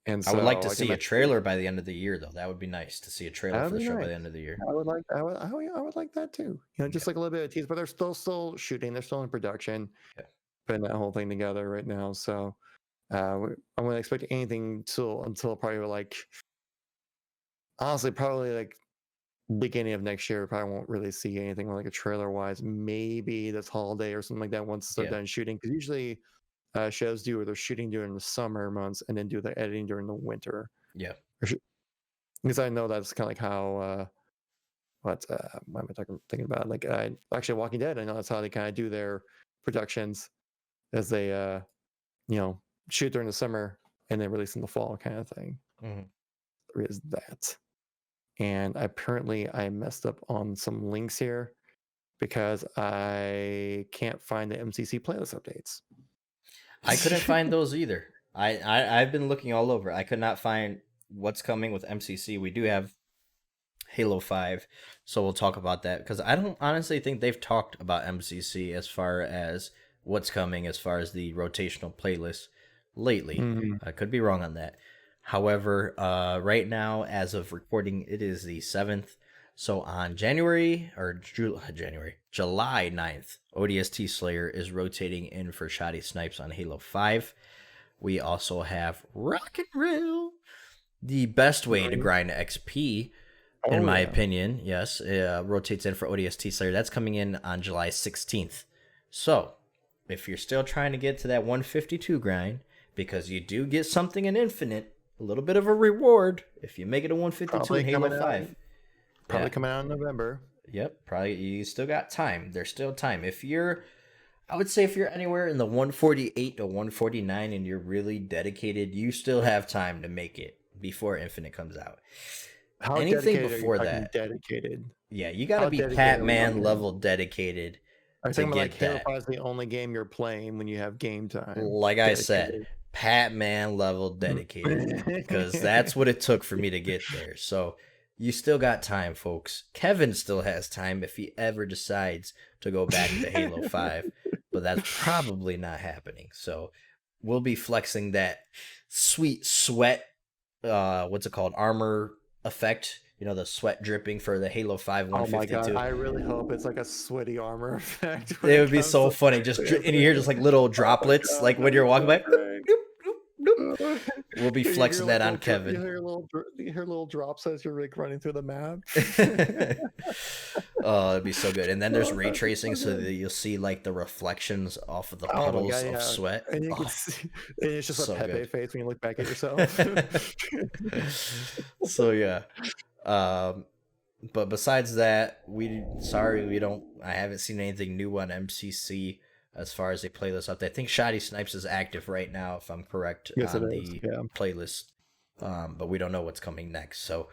Speaker 2: And so
Speaker 1: I would like to see a trailer by the end of the year, though. That would be nice to see a trailer for the show by the end of the year.
Speaker 2: I would like that too. Just like a little bit of tease, but they're still shooting. They're still in production, putting that whole thing together right now. So I'm going to expect anything until probably honestly, probably like beginning of next year. Probably won't really see anything like a trailer wise. Maybe this holiday or something like that once they're done shooting. Because usually shows do, or they're shooting during the summer months and then do the editing during the winter.
Speaker 1: Yeah.
Speaker 2: Because I know that's kind of like how what am I thinking about? Like actually Walking Dead, I know that's how they kind of do their productions, as they shoot during the summer and then release in the fall kind of thing.
Speaker 1: Mm-hmm.
Speaker 2: There is that. And apparently I messed up on some links here because I can't find the MCC playlist updates.
Speaker 1: I couldn't find those either. I've been looking all over. I could not find what's coming with MCC. We do have Halo 5, so we'll talk about that, because I don't honestly think they've talked about MCC as far as what's coming as far as the rotational playlist lately. I could be wrong on that. However, right now, as of recording, it is the 7th. So on July 9th, ODST Slayer is rotating in for Shoddy Snipes on Halo 5. We also have Rock and Roll, the best way to grind XP, in my opinion. Yes, rotates in for ODST Slayer. That's coming in on July 16th. So if you're still trying to get to that 152 grind, because you do get something in Infinite, a little bit of a reward if you make it a 152 in Halo 5.
Speaker 2: Probably coming out in November.
Speaker 1: Yep, probably. You still got time. There's still time. I would say if you're anywhere in the 148 to 149 and you're really dedicated, you still have time to make it before Infinite comes out. Anything before that,
Speaker 2: dedicated.
Speaker 1: Yeah, you got to be Pat-Man level dedicated.
Speaker 2: I think like Halo 5 is the only game you're playing when you have game time.
Speaker 1: Like I said, Pat-Man level dedicated, because that's what it took for me to get there. So you still got time, folks. Kevin still has time if he ever decides to go back to Halo 5, but that's probably not happening. So we'll be flexing that sweet sweat, armor effect, the sweat dripping for the Halo 5
Speaker 2: Oh my god,
Speaker 1: 152.
Speaker 2: I really hope it's like a sweady armor effect when
Speaker 1: It
Speaker 2: it
Speaker 1: would be
Speaker 2: comes
Speaker 1: so
Speaker 2: to
Speaker 1: funny. Just
Speaker 2: the
Speaker 1: and you hear just like little
Speaker 2: oh my
Speaker 1: droplets,
Speaker 2: god,
Speaker 1: like when
Speaker 2: that'd
Speaker 1: you're
Speaker 2: be
Speaker 1: walking
Speaker 2: so
Speaker 1: by. Doop,
Speaker 2: great.
Speaker 1: doop, doop, doop.
Speaker 2: Uh,
Speaker 1: We'll be
Speaker 2: you hear
Speaker 1: flexing
Speaker 2: like
Speaker 1: that on
Speaker 2: you
Speaker 1: Kevin.
Speaker 2: hear you hear little drops as you're like running through the map.
Speaker 1: Oh, it'd be so good. And then there's
Speaker 2: Oh,
Speaker 1: ray
Speaker 2: that'd be
Speaker 1: tracing,
Speaker 2: so
Speaker 1: so
Speaker 2: good.
Speaker 1: that you'll see like the reflections off of the
Speaker 2: Oh my
Speaker 1: puddles
Speaker 2: god,
Speaker 1: of
Speaker 2: yeah.
Speaker 1: sweat.
Speaker 2: And you can
Speaker 1: Oh,
Speaker 2: see, and it's just a
Speaker 1: so
Speaker 2: Pepe
Speaker 1: good.
Speaker 2: face when you look back at yourself.
Speaker 1: So yeah. Um, but besides that, I haven't seen anything new on MCC as far as a playlist update. I think Shoddy Snipes is active right now, if I'm correct,
Speaker 2: Yes, it
Speaker 1: on
Speaker 2: is.
Speaker 1: the
Speaker 2: Yeah.
Speaker 1: playlist. But we don't know what's coming next. So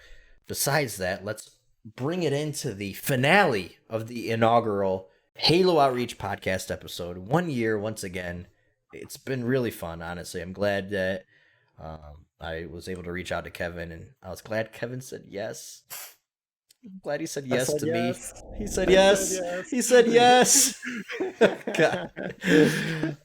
Speaker 1: besides that, let's bring it into the finale of the inaugural Halo Outreach podcast episode. 1 year once again. It's been really fun, honestly. I'm glad that I was able to reach out to Kevin, and I was glad Kevin said yes. I'm glad he said
Speaker 2: I
Speaker 1: yes
Speaker 2: said
Speaker 1: to me.
Speaker 2: yes.
Speaker 1: He said
Speaker 2: I said
Speaker 1: yes.
Speaker 2: yes.
Speaker 1: He said yes. God.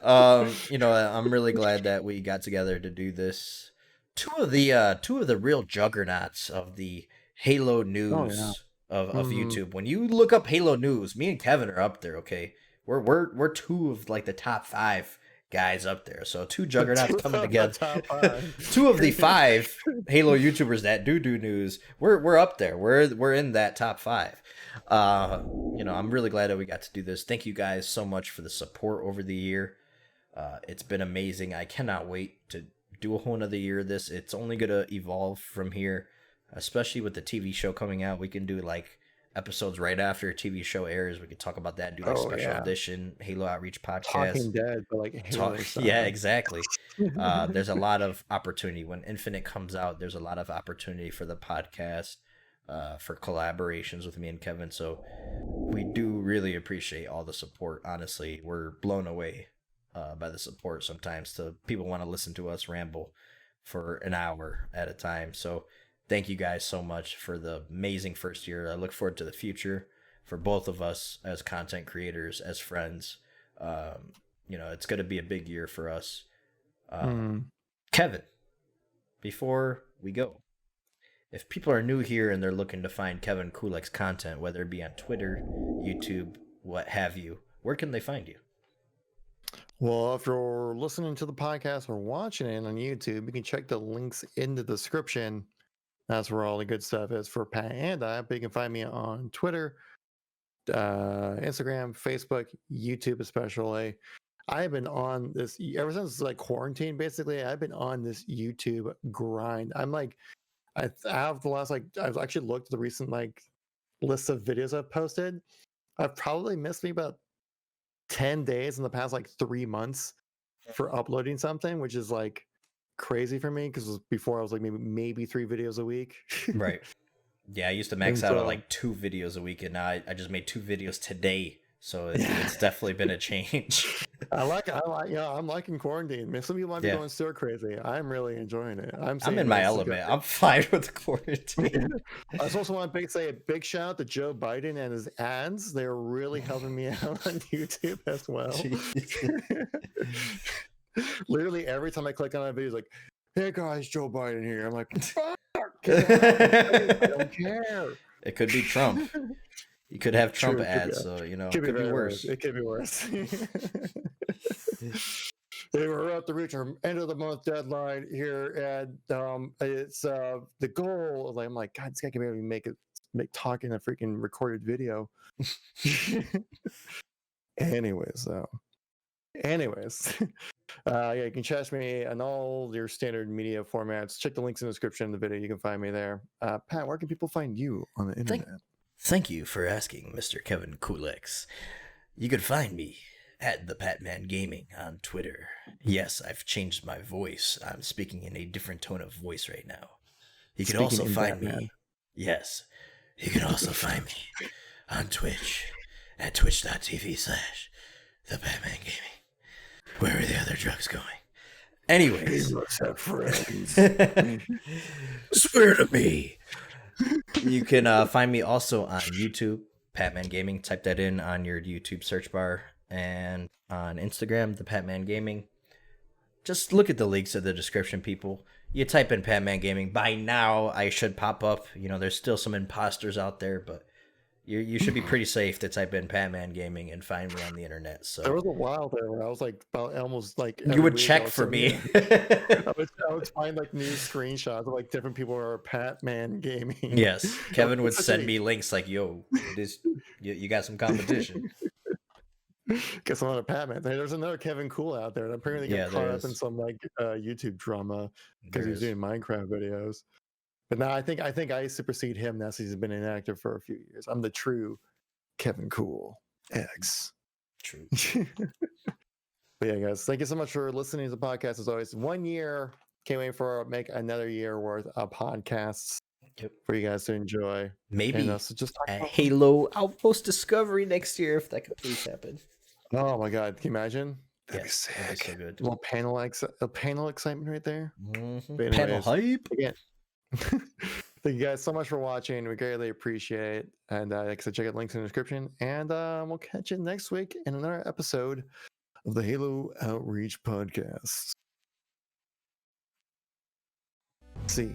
Speaker 1: I'm really glad that we got together to do this. Two of the real juggernauts of the Halo
Speaker 2: Oh yeah.
Speaker 1: news of
Speaker 2: Mhm.
Speaker 1: YouTube. When you look up Halo news, me and Kevin are up there, okay? We're two of like the top 5 guys up there. So two juggernauts coming
Speaker 2: The
Speaker 1: together.
Speaker 2: top 5.
Speaker 1: Two of the 5 Halo YouTubers that do news. We're up there. We're in that top 5. I'm really glad that we got to do this. Thank you guys so much for the support over the year. It's been amazing. I cannot wait to do a whole another year of this. It's only gonna evolve from here, especially with the TV show coming out. We can do like episodes right after a TV show airs. We could talk about that. Do like
Speaker 2: Oh
Speaker 1: special
Speaker 2: yeah.
Speaker 1: edition Halo Outreach podcast.
Speaker 2: Talking Dead, but like Halo
Speaker 1: Yeah,
Speaker 2: style.
Speaker 1: exactly. There's a lot of opportunity when Infinite comes out. There's a lot of opportunity for the podcast, for collaborations with me and Kevin. So we do really appreciate all the support. Honestly, we're blown away by the support sometimes. To people want to listen to us ramble for an hour at a time. So thank you guys so much for the amazing first year. I look forward to the future for both of us as content creators, as friends. It's going to be a big year for us. Kevin, before we go, if people are new here and they're looking to find KevinKoolx content, whether it be on Twitter, YouTube, what have you, where can they find you?
Speaker 2: Well, if you're listening to the podcast or watching it on YouTube, you can check the links in the description. That's where all the good stuff is for Pat and I. But you can find me on Twitter, Instagram, Facebook, YouTube, especially. I've been on this ever since like quarantine. Basically, I've been on this YouTube grind. I'm like, I have the last I've actually looked at the recent like list of videos I've posted. I've probably missed me about 10 days in the past like 3 months for uploading something, which is like crazy for me because before I was like maybe 3 videos a week.
Speaker 1: Right. Yeah, I used to max out at like 2 videos a week, and now I just made 2 videos today. So it's definitely been a change.
Speaker 2: I'm liking quarantine. Some people might be going stir crazy. I'm really enjoying it.
Speaker 1: I'm in my element. I'm fine with the quarantine.
Speaker 2: I just also want to say a big shout out to Joe Biden and his ads. They're really helping me out on YouTube as well. Literally every time I click on a video, it's like, "Hey guys, Joe Biden here." I'm like, "Fuck, I don't care."
Speaker 1: It could be Trump. You could have Trump
Speaker 2: True,
Speaker 1: ads, so it could be worse.
Speaker 2: It could be worse. They were about to reach our end of the month deadline here, and it's the goal. I'm like, God, this guy can maybe make talking a freaking recorded video. Anyways, you can catch me on all your standard media formats. Check the links in the description of the video. You can find me there. Pat, where can people find you on the internet?
Speaker 1: Thank you for asking, Mr. KevinKoolx. You can find me at the Patman Gaming on Twitter. Yes, I've changed my voice. I'm speaking in a different tone of voice right now. You can also find me. Yes, you can also find me on Twitch at twitch.tv/thepatmangaming. Where are the other drugs going? Anyways,
Speaker 2: let's have friends.
Speaker 1: Swear to me. You can find me also on YouTube, Patman Gaming. Type that in on your YouTube search bar, and on Instagram, the Patman Gaming. Just look at the links in the description, people. you type in Batman Gaming. By now, I should pop up. There's still some imposters out there, but you should be pretty safe to type in Batman Gaming and find me on the internet. So
Speaker 2: There was a while there where I was like, about almost like
Speaker 1: you
Speaker 2: every
Speaker 1: would
Speaker 2: week I
Speaker 1: check
Speaker 2: was
Speaker 1: for
Speaker 2: sending
Speaker 1: me.
Speaker 2: I would find like new screenshots of like different people who are Batman Gaming.
Speaker 1: Yes, Kevin would
Speaker 2: It's such
Speaker 1: send
Speaker 2: a
Speaker 1: me links like, "Yo, this you got some competition."
Speaker 2: Guess I'm on a Batman. There's another Kevin Cool out there that apparently
Speaker 1: Yeah,
Speaker 2: got caught
Speaker 1: there
Speaker 2: up in
Speaker 1: is.
Speaker 2: some like YouTube drama because
Speaker 1: There
Speaker 2: he was
Speaker 1: is.
Speaker 2: doing Minecraft videos. But now I think I supersede him now since he's been inactive for a few years. I'm the true Kevin Cool X.
Speaker 1: True.
Speaker 2: But yeah, guys, thank you so much for listening to the podcast. As always, 1 year. Can't wait for make another year worth of podcasts
Speaker 1: Yep.
Speaker 2: for you guys to enjoy.
Speaker 1: Maybe
Speaker 2: And so just talk
Speaker 1: a
Speaker 2: about.
Speaker 1: Halo Outpost Discovery next year if that could please happen.
Speaker 2: Oh my God, can you imagine? That'd
Speaker 1: Yes,
Speaker 2: be
Speaker 1: that'd be
Speaker 2: sick.
Speaker 1: so good.
Speaker 2: A panel excitement right there. But
Speaker 1: Panel
Speaker 2: anyways,
Speaker 1: hype.
Speaker 2: again, thank you guys so much for watching. We greatly appreciate it. And like I said, check out links in the description. And we'll catch you next week in another episode of the Halo Outreach Podcast. See.